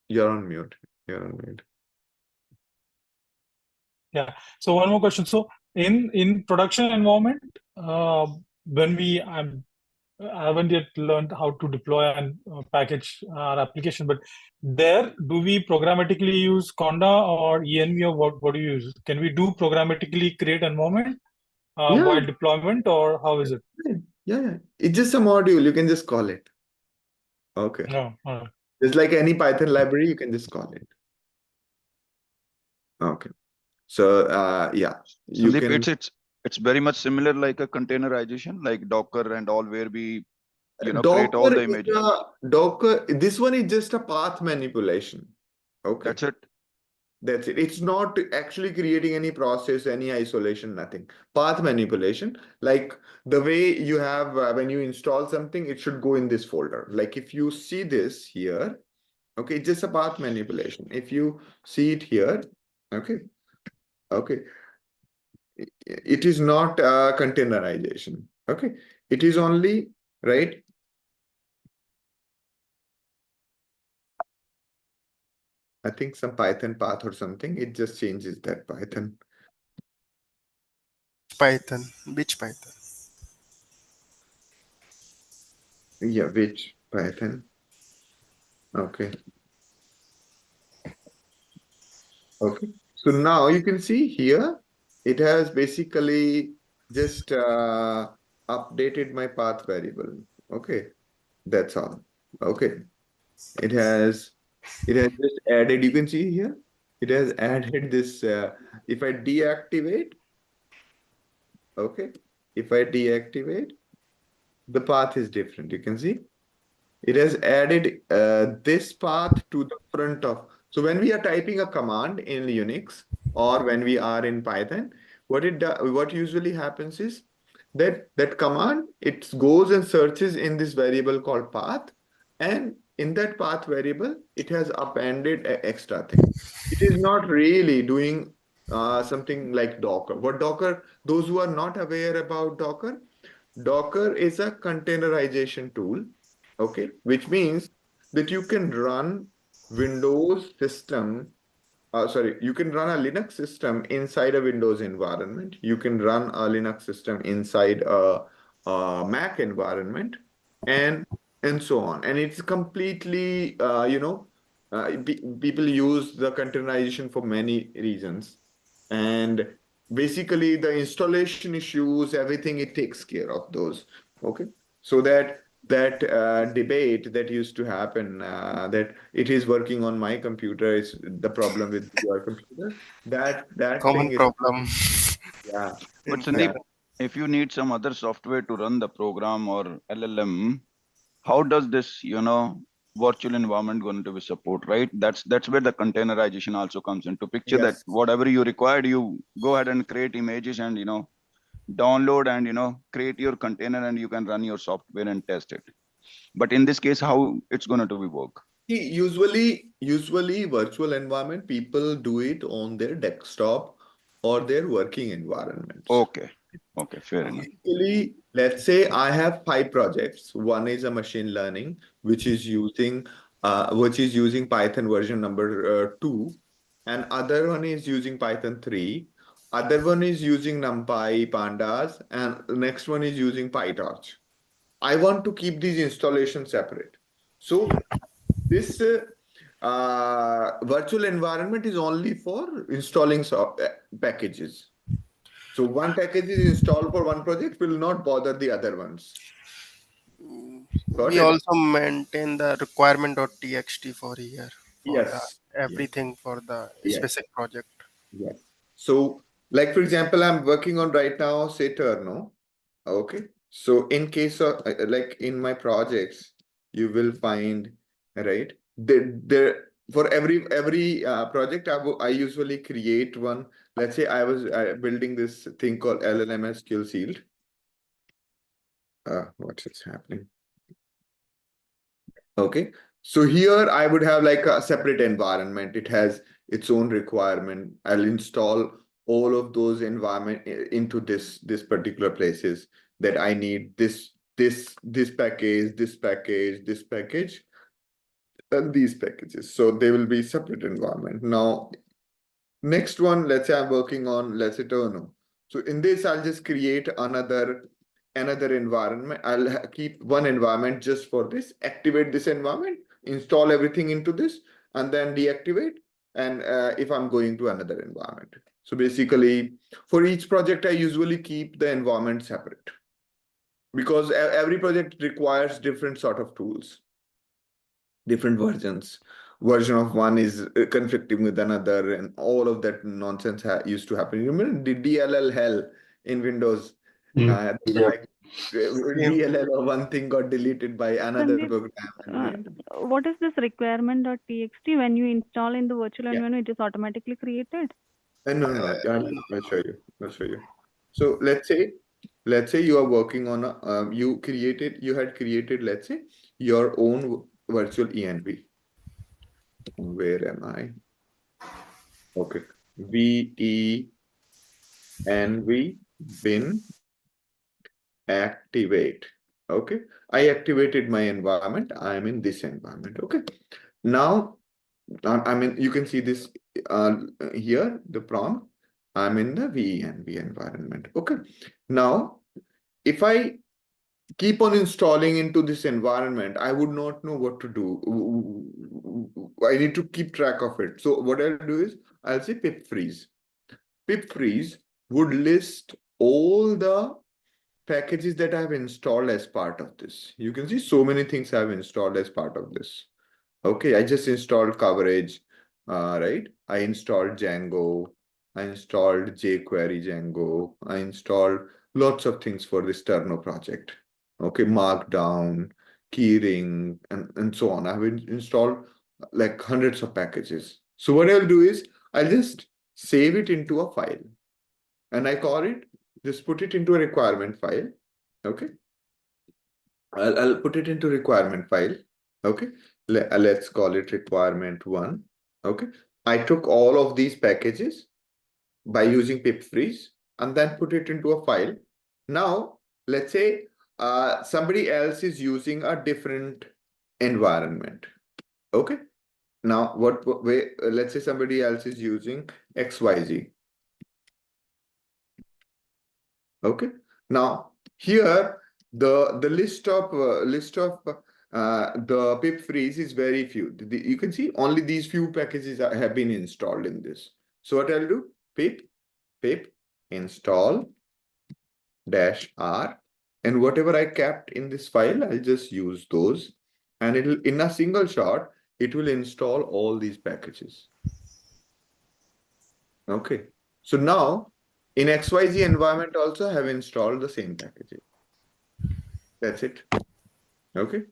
Speaker 2: You're on mute.
Speaker 1: Yeah. So one more question. So in production environment, when we I haven't yet learned how to deploy and package our application, but there, do we programmatically use Conda or ENV, or what do you use? Can we do programmatically create environment while deployment, or how is it?
Speaker 2: Yeah. It's just a module. You can just call it. Okay.
Speaker 1: No.
Speaker 2: Just like any Python library, you can just call it. Okay. So yeah, you
Speaker 9: Sandeep,
Speaker 2: can.
Speaker 9: It's very much similar like a containerization, like Docker and all, where we create all
Speaker 2: Docker
Speaker 9: the
Speaker 2: is
Speaker 9: images.
Speaker 2: Docker. This one is just a path manipulation. Okay.
Speaker 9: That's it.
Speaker 2: That's it. It's not actually creating any process, any isolation, nothing. Path manipulation, like the way you have when you install something, it should go in this folder. Like if you see this here, okay, it's just a path manipulation. If you see it here, okay, it is not containerization. Okay, it is only, right? I think some Python path or something. It just changes that Python.
Speaker 4: Python. Which Python?
Speaker 2: Yeah, which Python? Okay. Okay. So now you can see here, it has basically just updated my path variable. Okay. That's all. Okay. It has just added, you can see here, it has added this, if I deactivate, okay. If I deactivate, the path is different. You can see it has added this path to the front of. So when we are typing a command in Unix or when we are in Python, what usually happens is that command, it goes and searches in this variable called path, and in that path variable, it has appended an extra thing. It is not really doing something like Docker. What Docker, those who are not aware about Docker, Docker is a containerization tool, okay, which means that you can run Windows system, sorry, you can run a Linux system inside a Windows environment. You can run a Linux system inside a Mac environment, and so on. And it's completely, people use the containerization for many reasons. And basically the installation issues, everything, it takes care of those. Okay. So that debate that used to happen, that it is working on my computer, is the problem with your computer. That
Speaker 4: Common
Speaker 2: thing is,
Speaker 4: problem.
Speaker 2: yeah,
Speaker 9: But
Speaker 2: yeah.
Speaker 9: Sandeep, if you need some other software to run the program or LLM, how does this, virtual environment going to be support, right? That's where the containerization also comes into picture, that
Speaker 2: Yes.
Speaker 9: whatever you required, you go ahead and create images and, download and, create your container and you can run your software and test it. But in this case, how it's going to be work?
Speaker 2: See, usually virtual environment, people do it on their desktop or their working environments.
Speaker 9: Okay. Okay, fair enough.
Speaker 2: Basically, let's say I have 5 projects. One is a machine learning, which is using Python version number 2, and other one is using Python 3. Other one is using NumPy, Pandas, and the next one is using PyTorch. I want to keep these installations separate. So this virtual environment is only for installing packages. So one package is installed for one project, will not bother the other ones. Got
Speaker 4: We
Speaker 2: it?
Speaker 4: also maintain the requirement.txt for here for the
Speaker 2: Yes.
Speaker 4: everything for the
Speaker 2: Yes.
Speaker 4: specific project.
Speaker 2: Yes. So, like for example, I'm working on right now, say Turno. Okay. So in case of like in my projects, you will find, right, there for every project, I usually create one. Let's say I was building this thing called LLM skill shield. What is happening? Okay. So here I would have like a separate environment. It has its own requirement. I'll install all of those environment into this particular places that I need this package, this package, this package, and these packages. So they will be separate environment. Now, next one, let's say I'm working on, let's say Turno. So in this, I'll just create another environment. I'll keep one environment just for this, activate this environment, install everything into this, and then deactivate. And if I'm going to another environment. So basically, for each project, I usually keep the environment separate because every project requires different sort of tools, different versions. Version of one is conflicting with another, and all of that nonsense used to happen. You remember the DLL hell in Windows?
Speaker 7: Yeah.
Speaker 2: Like DLL or one thing got deleted by another
Speaker 5: Sandeep,
Speaker 2: program.
Speaker 5: what is this requirement.txt? When you install in the virtual
Speaker 2: Yeah.
Speaker 5: environment, it is automatically created?
Speaker 2: No. I'll show you. So let's say you are working on a you had created, let's say, your own virtual env. Where am I? Okay. VENV bin activate. Okay. I activated my environment. I am in this environment. Okay. Now, I mean, you can see this here, the prompt. I'm in the VENV environment. Okay. Now, if I keep on installing into this environment, I would not know what to do. I need to keep track of it. So what I'll do is I'll say pip freeze. Pip freeze would list all the packages that I've installed as part of this. You can see so many things I've installed as part of this. Okay, I just installed coverage, right? I installed Django. I installed jQuery Django. I installed lots of things for this Turno project. Okay, Markdown, keyring, and so on. I've installed like hundreds of packages. So what I'll do is I'll just save it into a file. And I call it, just put it into a requirement file. Okay. I'll put it into requirement file. Okay. Let's call it requirement 1. Okay. I took all of these packages by using pip freeze and then put it into a file. Now, let's say somebody else is using a different environment. Okay. Now, let's say somebody else is using XYZ. Okay. Now, here the list of the pip freeze is very few. You can see only these few packages have been installed in this. So what I'll do, pip install -r, and whatever I kept in this file, I'll just use those, and it'll, in a single shot, it will install all these packages. Okay. So now in XYZ environment also have installed the same packages. That's it. Okay.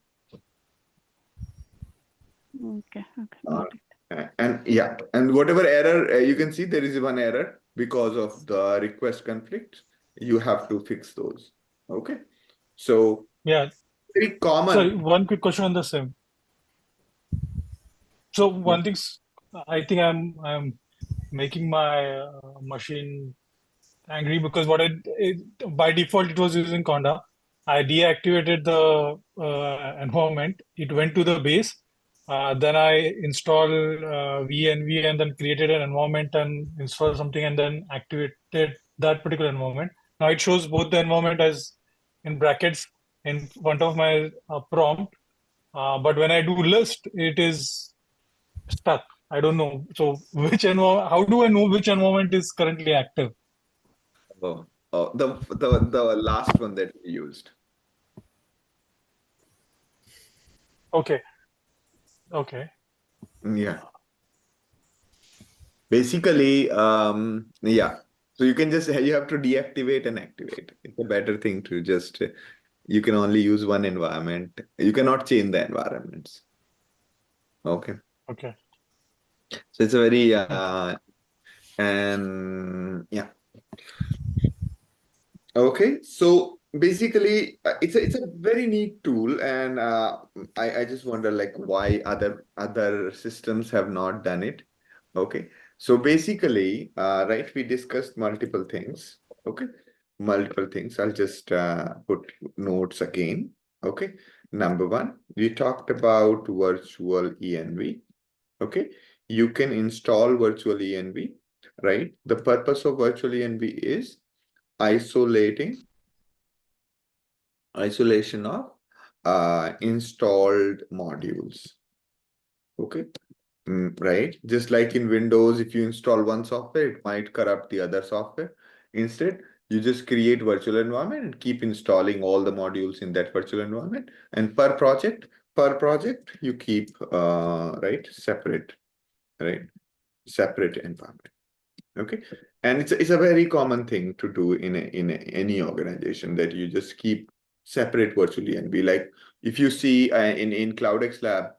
Speaker 5: Okay. Got it.
Speaker 2: And yeah, and whatever error you can see, there is one error because of the request conflict. You have to fix those. Okay. So
Speaker 1: Yeah.
Speaker 2: very common.
Speaker 1: So one quick question on the same. So one thing, I think I'm making my machine angry because by default it was using Conda. I deactivated the environment. It went to the base. Then I installed VNV and then created an environment and installed something and then activated that particular environment. Now it shows both the environment as in brackets in front of my prompt. But when I do list, it is stuck. I don't know. So which environment? How do I know which environment is currently active?
Speaker 2: Oh, the last one that we used.
Speaker 1: Okay. Okay.
Speaker 2: Yeah. Basically, yeah. So you can just, you have to deactivate and activate. It's a better thing to just, you can only use one environment. You cannot change the environments. Okay.
Speaker 1: Okay.
Speaker 2: So it's a very, and yeah. Okay. So basically, it's a very neat tool, and I just wonder like why other systems have not done it. Okay. So basically, right, we discussed multiple things. Okay. Multiple things. I'll just put notes again. Okay. Number one, we talked about virtual env. Okay. You can install virtual env, right? The purpose of virtual env is isolation of installed modules. Okay. Right. Just like in Windows, if you install one software, it might corrupt the other software. Instead, you just create virtual environment and keep installing all the modules in that virtual environment. And per project, you keep separate environment. Okay. And it's a very common thing to do in any organization, that you just keep separate virtually and be like, if you see in CloudxLab,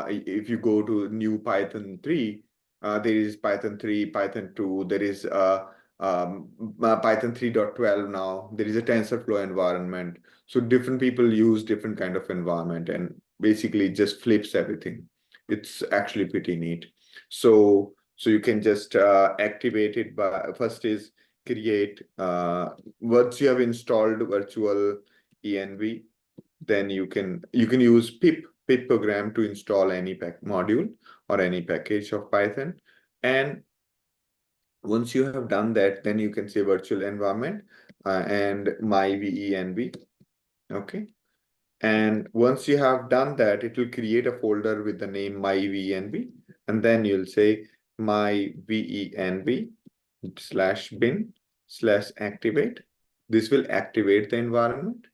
Speaker 2: if you go to new Python 3, there is Python 3, Python 2, there is Python 3.12 now, there is a TensorFlow environment. So different people use different kind of environment, and basically just flips everything. It's actually pretty neat. So you can just activate it by, first is create, once you have installed virtual env, then you can use pip program to install any module or any package of Python. And once you have done that, then you can say virtual environment and myvenv. Okay. And once you have done that, it will create a folder with the name myvenv, and then you'll say myvenv/bin/activate. This will activate the environment,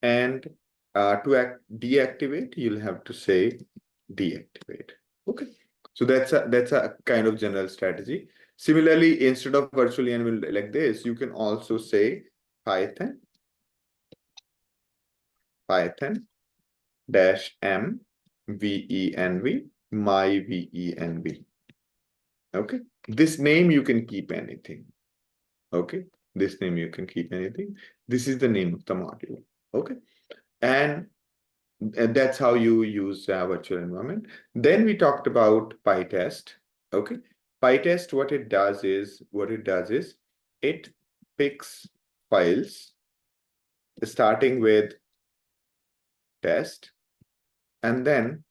Speaker 2: and to deactivate, you'll have to say deactivate. Okay. So that's a kind of general strategy. Similarly, instead of virtual env like this, you can also say Python -m venv myvenv. Okay. This name you can keep anything. Okay. This name you can keep anything. This is the name of the module. Okay. And that's how you use virtual environment. Then we talked about PyTest. Okay. PyTest, what it does is it picks files starting with test and then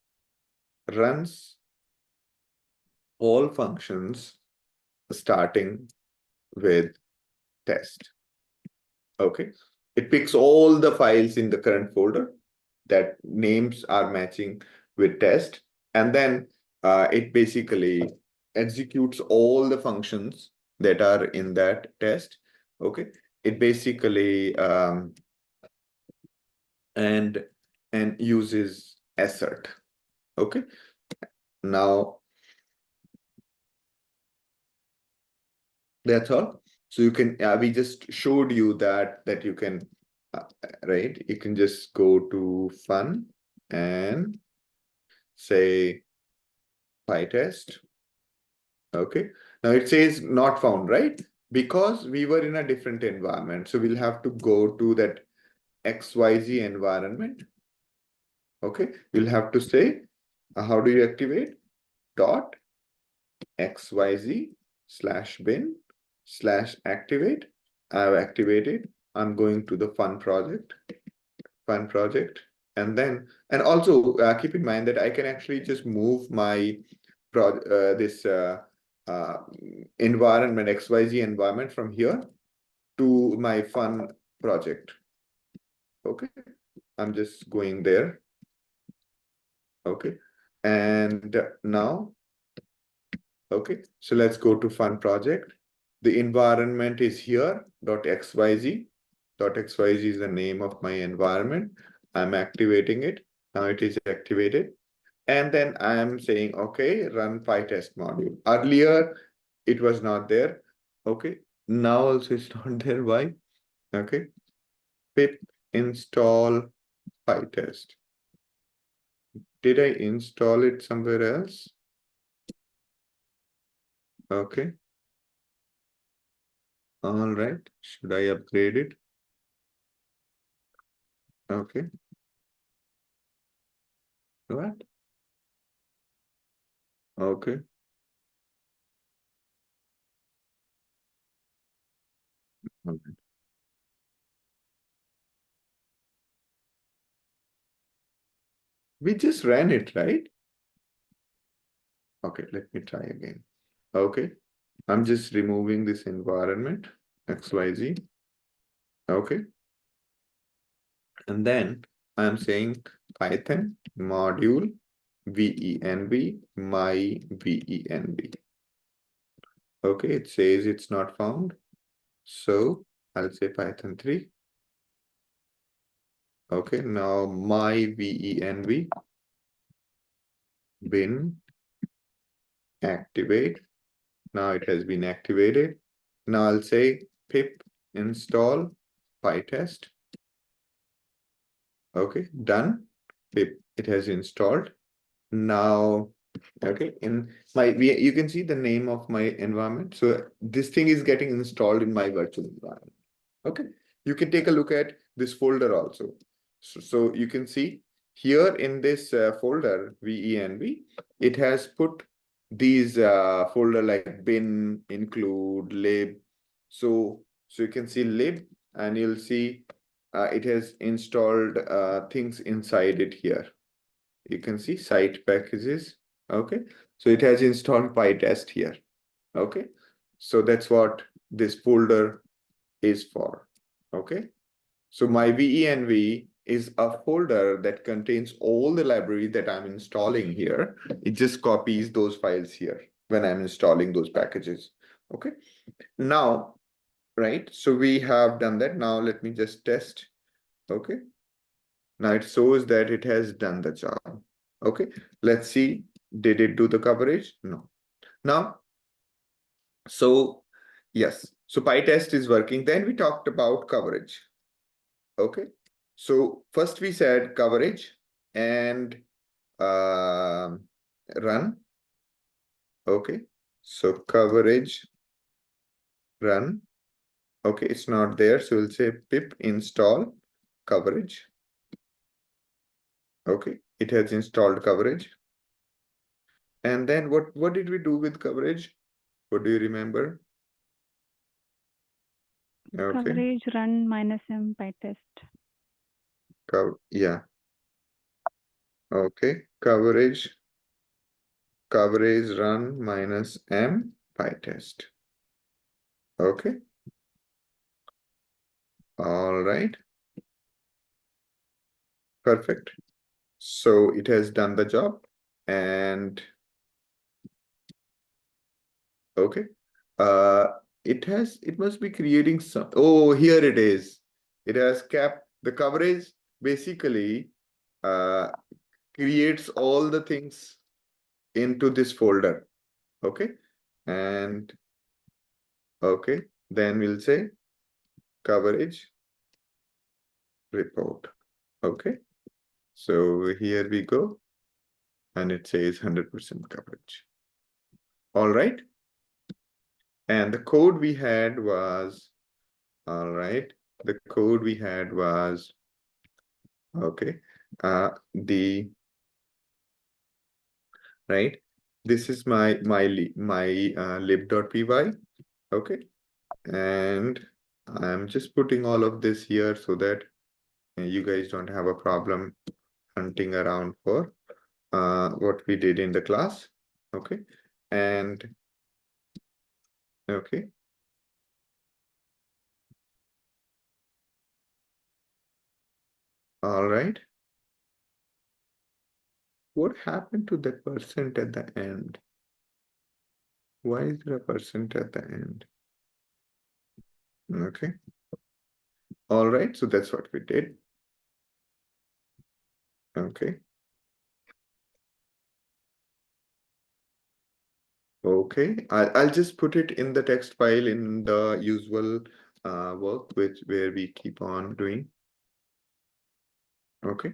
Speaker 2: runs all functions starting with test. Okay, it picks all the files in the current folder that names are matching with test, and then it basically executes all the functions that are in that test. Okay, it basically and uses assert. Okay, now that's all. So you can we just showed you that you can right, you can just go to fun and say PyTest. Okay, now it says not found, right? Because we were in a different environment. So we'll have to go to that XYZ environment. Okay, you'll have to say, how do you activate? Dot XYZ/bin/activate. I've activated. I'm going to the fun project. And then, and also keep in mind that I can actually just move my environment, XYZ environment from here to my fun project. Okay, I'm just going there. Okay, and now, okay, so let's go to fun project. The environment is here, .xyz. .xyz is the name of my environment. I'm activating it. Now it is activated. And then I am saying, okay, run PyTest module. Earlier, it was not there. Okay, now also it's not there. Why? Okay, pip install PyTest. Did I install it somewhere else? Okay. All right. Should I upgrade it? Okay. What? Okay. Okay. We just ran it, right? Okay, let me try again. Okay, I'm just removing this environment, XYZ. Okay. And then I'm saying Python module venv my venv. Okay, it says it's not found. So I'll say Python 3. Okay, now my venv bin activate. Now it has been activated. Now I'll say pip install PyTest. Okay, done. Pip, it has installed. Now, okay, in my you can see the name of my environment. So this thing is getting installed in my virtual environment. Okay, you can take a look at this folder also. So you can see here in this folder venv, it has put these folder like bin, include, lib. So you can see lib, and you'll see it has installed things inside it here. You can see site packages. Okay, so it has installed PyTest here. Okay, so that's what this folder is for. Okay, so my venv is a folder that contains all the library that I'm installing here. It just copies those files here when I'm installing those packages. Okay, now, right, so we have done that. Now let me just test. Okay, now it shows that it has done the job. Okay, let's see, did it do the coverage? No. Now, so yes, so PyTest is working. Then we talked about coverage. Okay, so first we said coverage and run. Okay, so coverage run. Okay, it's not there, so we'll say pip install coverage. Okay, it has installed coverage. And then what did we do with coverage? What do you remember? Okay.
Speaker 5: Coverage run minus M PyTest.
Speaker 2: Yeah. Okay. Coverage run minus M PyTest. Okay. All right. Perfect. So it has done the job, and okay. It must be creating some. Oh, here it is. It has kept the coverage, basically creates all the things into this folder. Okay. And okay, then we'll say coverage report. Okay. So here we go. And it says 100% coverage. All right. And the code we had was, all right, the code we had was, okay, right, this is my lib.py, okay, and I'm just putting all of this here so that you guys don't have a problem hunting around for what we did in the class, okay, and okay. All right. What happened to that percent at the end? Why is there a percent at the end? Okay. All right. So that's what we did. Okay. Okay. I'll just put it in the text file in the usual work where we keep on doing. Okay.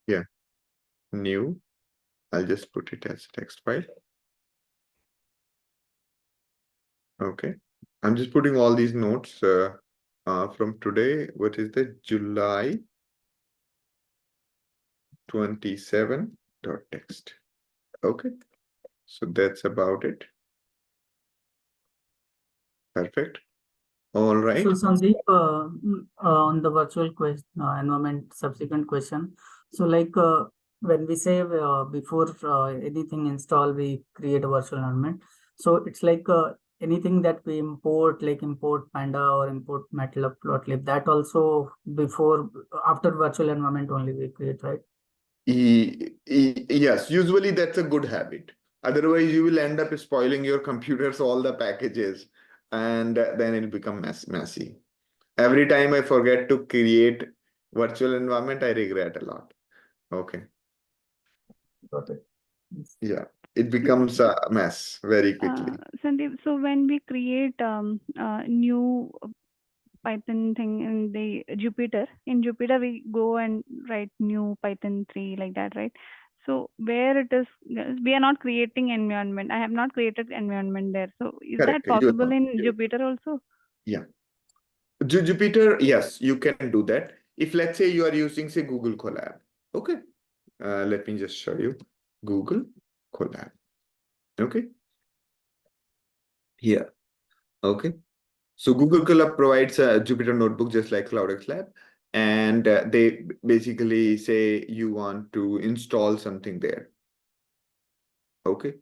Speaker 2: Yeah. New. I'll just put it as a text file. Okay. I'm just putting all these notes from today. What is the July 27.text. Okay. So that's about it. Perfect. All right.
Speaker 8: So Sandeep, on the virtual question environment, subsequent question. So like when we say before anything install, we create a virtual environment. So it's like anything that we import, like import Panda or import Matplotlib, that also before, after virtual environment only we create, right?
Speaker 2: Yes, usually that's a good habit. Otherwise, you will end up spoiling your computers, all the packages, and then it'll become messy. Every time I forget to create virtual environment, I regret a lot. Okay.
Speaker 8: Got it.
Speaker 2: Yeah, it becomes a mess very quickly.
Speaker 5: Sandeep, so when we create new Python thing in the Jupyter, in Jupyter we go and write new Python 3 like that, right? So where it is, we are not creating environment. I have not created environment there. So is
Speaker 2: Correct.
Speaker 5: that possible in Jupyter also?
Speaker 2: Yeah. Jupyter, yes, you can do that. If let's say you are using, say, Google Colab. Okay. Let me just show you Google Colab. Okay. Here. Okay. So Google Colab provides a Jupyter notebook just like CloudxLab. And they basically say you want to install something there. Okay.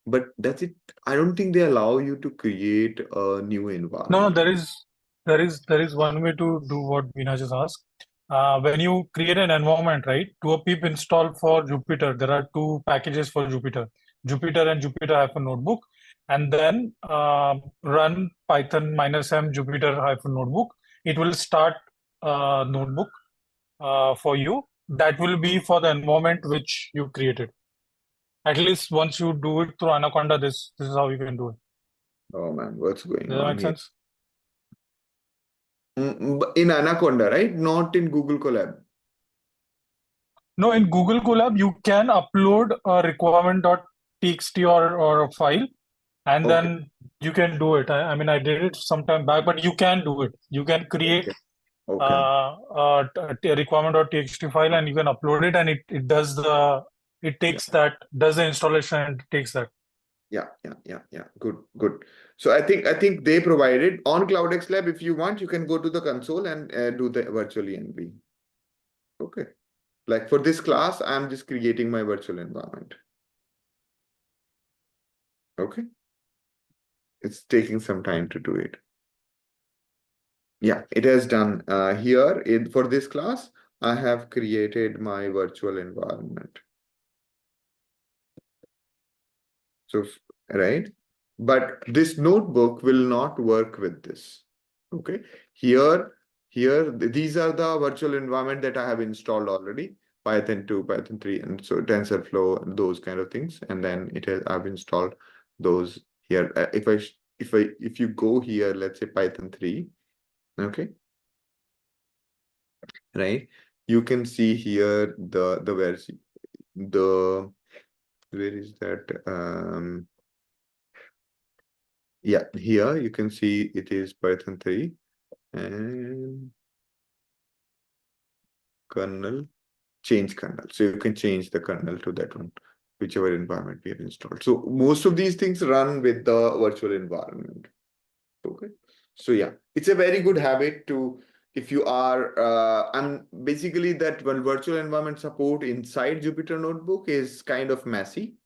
Speaker 2: But that's it. I don't think they allow you to create a new environment.
Speaker 1: No, there is one way to do what Veena just asked. When you create an environment, right, do a pip install for Jupyter. There are two packages for Jupyter, Jupyter and Jupyter-notebook, and then run Python -m Jupyter-notebook. It will start notebook for you. That will be for the environment which you created. At least once you do it through Anaconda, this is how you can do it.
Speaker 2: Oh man, what's going
Speaker 1: Does that
Speaker 2: on
Speaker 1: make
Speaker 2: here?
Speaker 1: sense?
Speaker 2: In Anaconda, right? Not in Google Colab.
Speaker 1: No, in Google Colab, you can upload a requirement.txt or a file, and then you can do it. I mean, I did it some time back, but you can do it. You can create
Speaker 2: Okay.
Speaker 1: requirement.txt file, and you can upload it, and it does the does the installation and takes that.
Speaker 2: Yeah. Good. So I think they provided on CloudxLab. If you want, you can go to the console and do the virtual env. Okay. Like for this class, I'm just creating my virtual environment. Okay. It's taking some time to do it. Yeah, it has done. Here for this class, I have created my virtual environment. So, right. But this notebook will not work with this. Okay. Here, these are the virtual environment that I have installed already. Python 2, Python 3, and so TensorFlow, and those kind of things. And then I've installed those here. If you go here, let's say Python 3, okay, right? You can see here where is that? Yeah, here you can see it is Python 3 and kernel, change kernel. So you can change the kernel to that one, whichever environment we have installed. So most of these things run with the virtual environment. Okay. So yeah, it's a very good habit to, if you are, and basically that one virtual environment support inside Jupyter Notebook is kind of messy.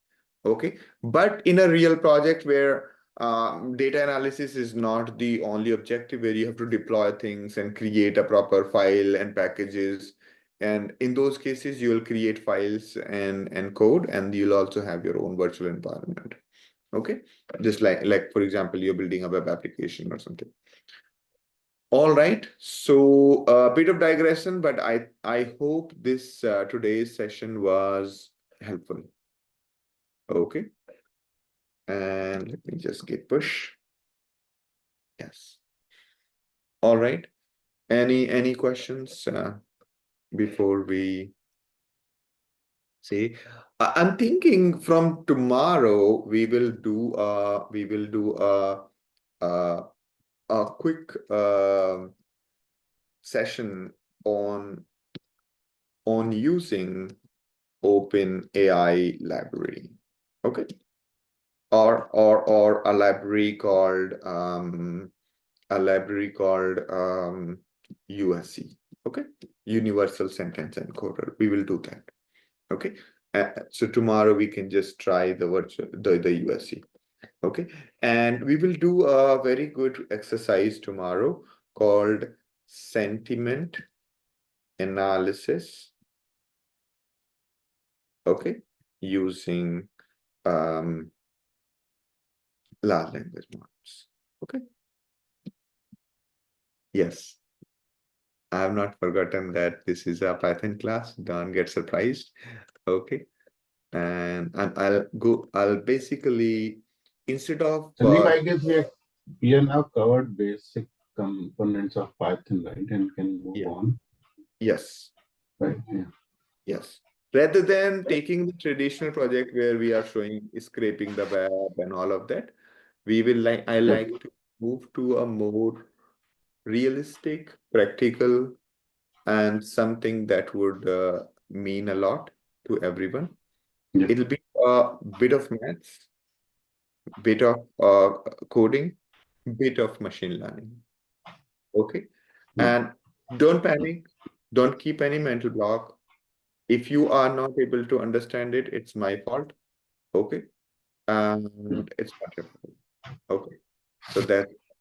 Speaker 2: Okay. But in a real project where data analysis is not the only objective, where you have to deploy things and create a proper file and packages. And in those cases, you will create files and code, and you'll also have your own virtual environment. Okay. Just like for example, you're building a web application or something. All right. So a bit of digression, but I hope this today's session was helpful. Okay. And let me just git push. Yes. All right. Any questions before we say? I'm thinking from tomorrow we will do a quick session on using Open AI library. Okay. Or a library called USE. Okay. Universal Sentence Encoder. We will do that. Okay. So tomorrow we can just try the USE. Okay. And we will do a very good exercise tomorrow called sentiment analysis. Okay. Using large language models. Okay. Yes. I have not forgotten that this is a Python class. Don't get surprised. Okay. And I'll basically, instead of
Speaker 7: Sandeep, I guess we are now covered basic components of Python, right? And can move on.
Speaker 2: Yes.
Speaker 7: Right. Yeah.
Speaker 2: Yes. Rather than taking the traditional project where we are showing scraping the web and all of that, I like to move to a more realistic, practical, and something that would mean a lot to everyone.
Speaker 7: Yeah.
Speaker 2: It'll be a bit of maths, bit of coding, bit of machine learning. Okay.
Speaker 7: Yeah.
Speaker 2: And don't panic. Don't keep any mental block. If you are not able to understand it, it's my fault. Okay. And it's not your fault. Okay. So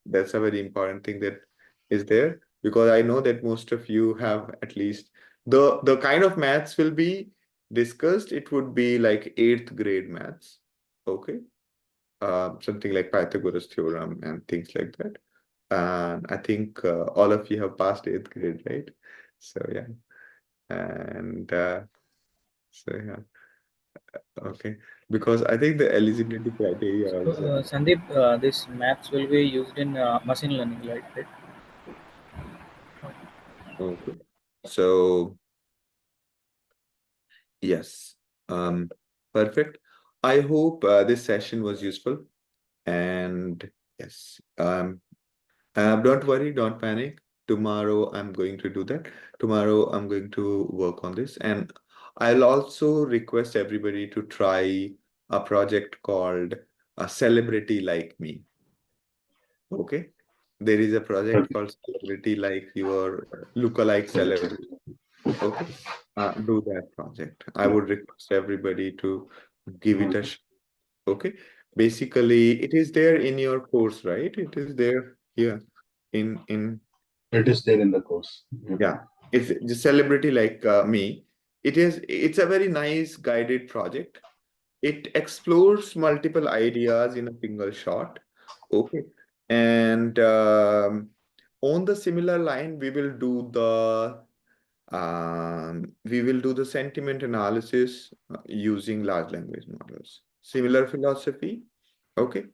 Speaker 2: that's a very important thing that is there, because I know that most of you have at least the kind of maths will be discussed. It would be like 8th grade maths. Okay. Something like Pythagoras theorem and things like that. And I think all of you have passed 8th grade, right? So yeah. And so yeah. Okay. Because I think the eligibility criteria also.
Speaker 10: Sandeep, this maths will be used in machine learning, right?
Speaker 2: Okay. So yes. Perfect. I hope this session was useful. And yes. Don't worry, don't panic. tomorrow I'm going to do that. Tomorrow I'm going to work on this, and I'll also request everybody to try a project called a Celebrity Like Me. Okay, there is a project called Celebrity Like Your Lookalike Celebrity. Okay, do that project. I would request everybody to give it a shot. Okay, basically it is there in your course, right? It is there here in
Speaker 7: It is there in the course.
Speaker 2: yeah. It's just Celebrity Like Me. It's a very nice guided project. It explores multiple ideas in a single shot. Okay, and on the similar line, we will do the sentiment analysis using large language models. Similar philosophy. Okay.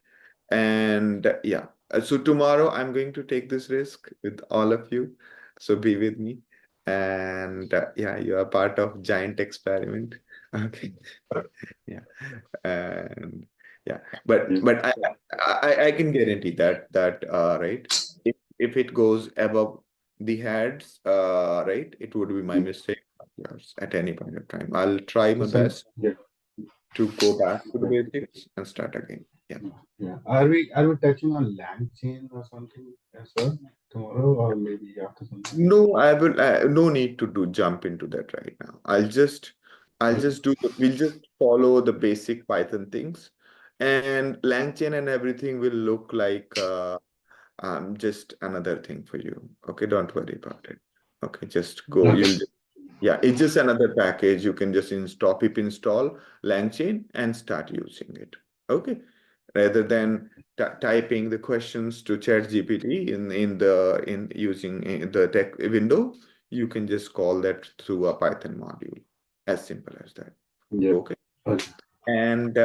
Speaker 2: And yeah, so tomorrow I'm going to take this risk with all of you. So be with me. And yeah, you are part of giant experiment. Okay. Yeah. And yeah, but I can guarantee that right, if it goes above the heads, right, it would be my mistake, not yours, at any point of time. I'll try my best to go back to the basics and start again. Yeah.
Speaker 7: Yeah. Are we touching on LangChain or something as well tomorrow, or maybe after something?
Speaker 2: No, I will. No need to jump into that right now. I'll just we'll just follow the basic Python things, and LangChain and everything will look like just another thing for you. Okay, don't worry about it. Okay, just go. Yeah, it's just another package. You can just pip install LangChain and start using it. Okay, rather than typing the questions to ChatGPT in using the tech window, you can just call that through a Python module. As simple as that.
Speaker 7: Yeah.
Speaker 2: Okay. And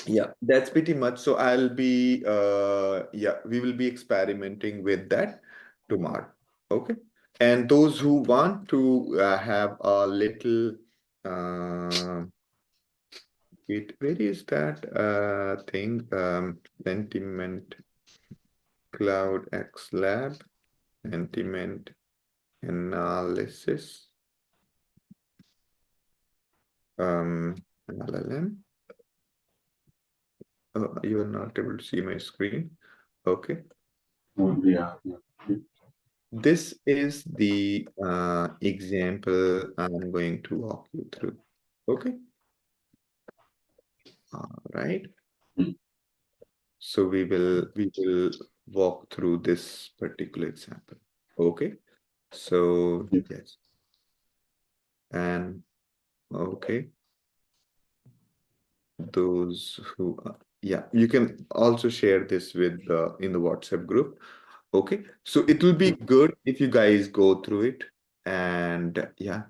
Speaker 2: yeah, that's pretty much. So I'll be yeah, we will be experimenting with that tomorrow. Okay. And those who want to have a little where is that thing? Sentiment CloudxLab, sentiment analysis, LLM. Oh, you are not able to see my screen. Okay.
Speaker 7: Yeah.
Speaker 2: This is the example I'm going to walk you through. Okay. All right. So we will walk through this particular example. Okay. So yes. And okay. Those who yeah, you can also share this with in the WhatsApp group. Okay. So it will be good if you guys go through it. And yeah,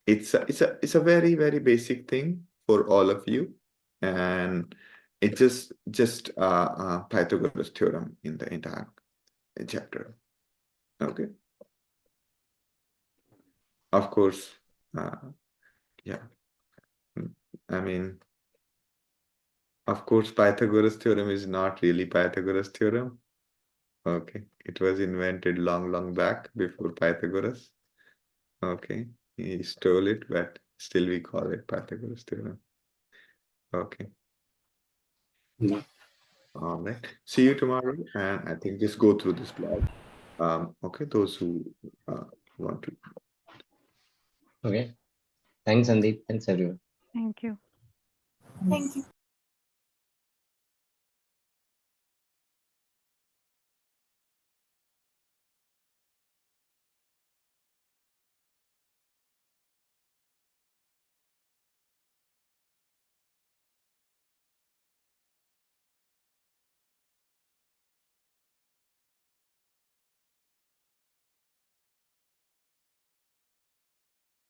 Speaker 2: it's a very, very basic thing for all of you. And it just Pythagoras theorem in the entire chapter. Okay. Of course, yeah. I mean, of course, Pythagoras theorem is not really Pythagoras theorem. Okay, it was invented long back before Pythagoras. Okay, he stole it, but still we call it Pythagoras theorem. Okay.
Speaker 7: Yeah.
Speaker 2: All right. See you tomorrow, and I think just go through this blog. Okay, those who want to.
Speaker 3: Okay. Thanks, Sandeep. Thanks, everyone.
Speaker 5: Thank you.
Speaker 6: Thank you.